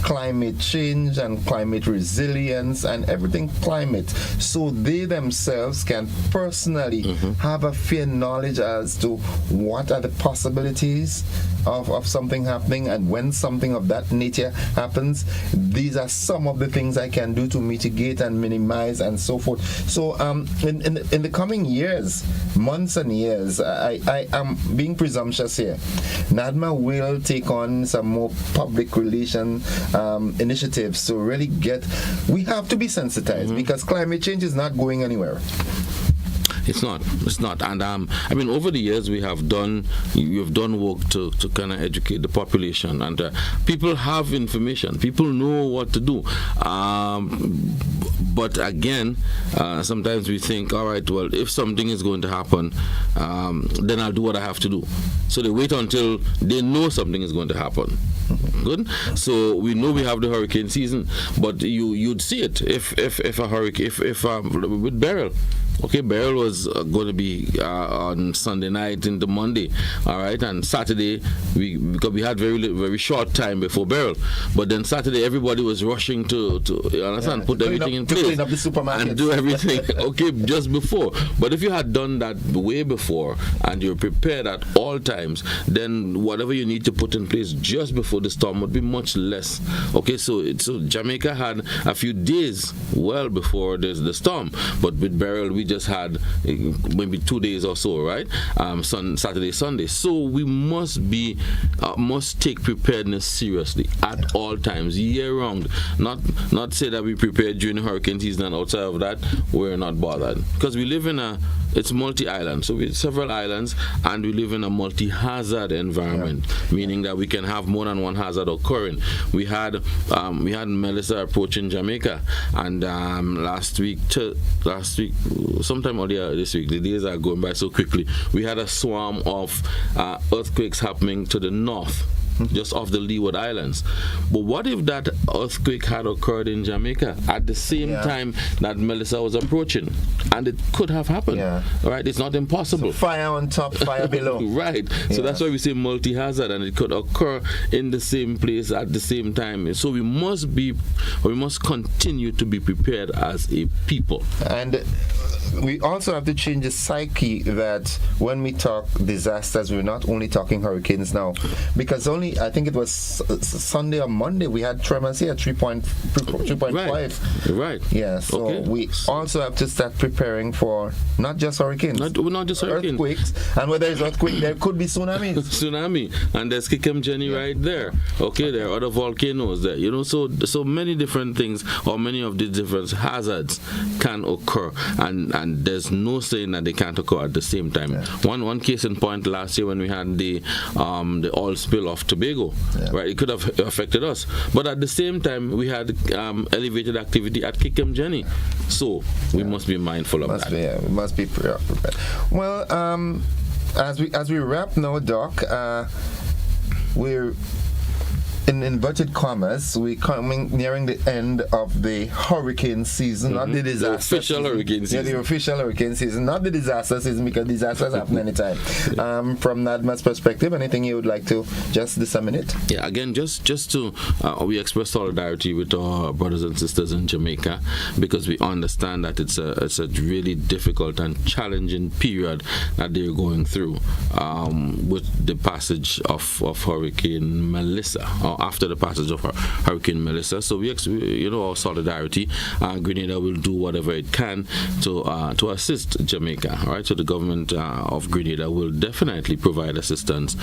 climate change and climate resilience and everything climate, so they themselves can personally have a fair knowledge as to what are the possibilities of something happening, and when something of that nature happens, these are some of the things I can do to mitigate and minimize and so forth. So in the coming years, months and years, I am being presumptuous here. NADMA will take on some more public relation initiatives to really we have to be sensitized, because climate change is not going anywhere. It's not. And I mean, over the years we've done work to kind of educate the population, and people have information. People know what to do. But again, sometimes we think, all right, well, if something is going to happen, then I'll do what I have to do. So they wait until they know something is going to happen. Good. So we know we have the hurricane season, but you'd see it if a hurricane, with Beryl. Okay, burial was going to be on Sunday night into Monday, all right, and Saturday because we had very short time before burial, but then Saturday everybody was rushing to you understand, put everything in place, clean up the supermarket and do everything okay just before. But if you had done that way before and you're prepared at all times, then whatever you need to put in place just before the storm would be much less. Okay, so Jamaica had a few days well before the storm, but with burial we just had maybe 2 days or so, right? Saturday, Sunday. So we must take preparedness seriously at all times, year round. Not say that we prepared during hurricane season and outside of that we're not bothered, because we live in it's multi-island, so we have several islands, and we live in a multi-hazard environment, meaning that we can have more than one hazard occurring. We had Melissa approaching Jamaica, and last week, sometime earlier this week, the days are going by so quickly, we had a swarm of earthquakes happening to the north, just off the Leeward Islands. But what if that earthquake had occurred in Jamaica at the same time that Melissa was approaching? And it could have happened. Right? It's not impossible. So fire on top, fire below. Right. So that's why we say multi-hazard, and it could occur in the same place at the same time. So we must continue to be prepared as a people. And we also have to change the psyche that when we talk disasters, we're not only talking hurricanes now, because I think it was Sunday or Monday we had tremors here, 3.5. Right. Yeah. So we also have to start preparing for not just hurricanes, not just earthquakes, and where there's earthquake, there could be tsunamis. Tsunami, and there's Kikem Jenny right there. Okay, there are other volcanoes there. So many different things, or many of these different hazards can occur, and there's no saying that they can't occur at the same time. One case in point last year when we had the oil spill off Tobago, right? It could have affected us, but at the same time we had elevated activity at Kikem Jenny, so we must be mindful of that. We must be prepared. Well, as we wrap now, Doc, we're in inverted commas, we're nearing the end of the hurricane season, not the disaster official hurricane season. Yeah, the official hurricane season, not the disaster season, because disasters happen anytime. From NADMA's perspective, anything you would like to just disseminate? Yeah, again, just to we express solidarity with our brothers and sisters in Jamaica, because we understand that it's a really difficult and challenging period that they're going through with the passage of Hurricane Melissa, or after the passage of Hurricane Melissa. So we our solidarity. Grenada will do whatever it can to assist Jamaica. All right, so the government of Grenada will definitely provide assistance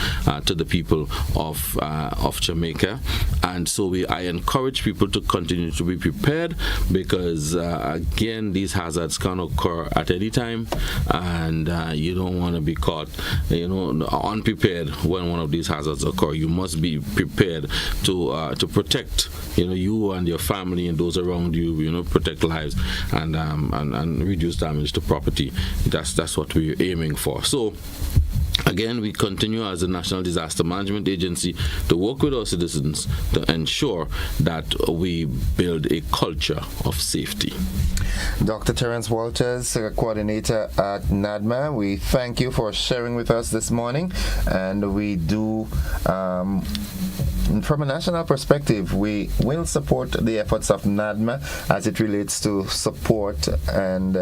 to the people of Jamaica, and so I encourage people to continue to be prepared, because again, these hazards can occur at any time, and you don't want to be caught unprepared when one of these hazards occur. You must be prepared to protect you and your family and those around you, protect lives and reduce damage to property. That's what we're aiming for. So again, we continue as a National Disaster Management Agency to work with our citizens to ensure that we build a culture of safety. Dr. Terence Walters, coordinator at NADMA, we thank you for sharing with us this morning, and we do from a national perspective, we will support the efforts of NADMA as it relates to support and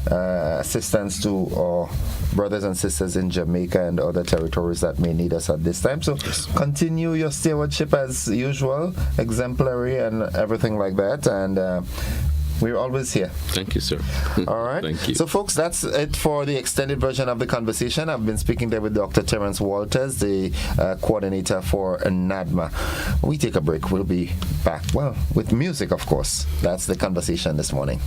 assistance to our brothers and sisters in Jamaica and other territories that may need us at this time. So continue your stewardship as usual, exemplary and everything like that, and we're always here. Thank you, sir. All right. Thank you. So, folks, that's it for the extended version of the conversation. I've been speaking there with Dr. Terence Walters, the coordinator for NADMA. We take a break. We'll be back, with music, of course. That's the conversation this morning.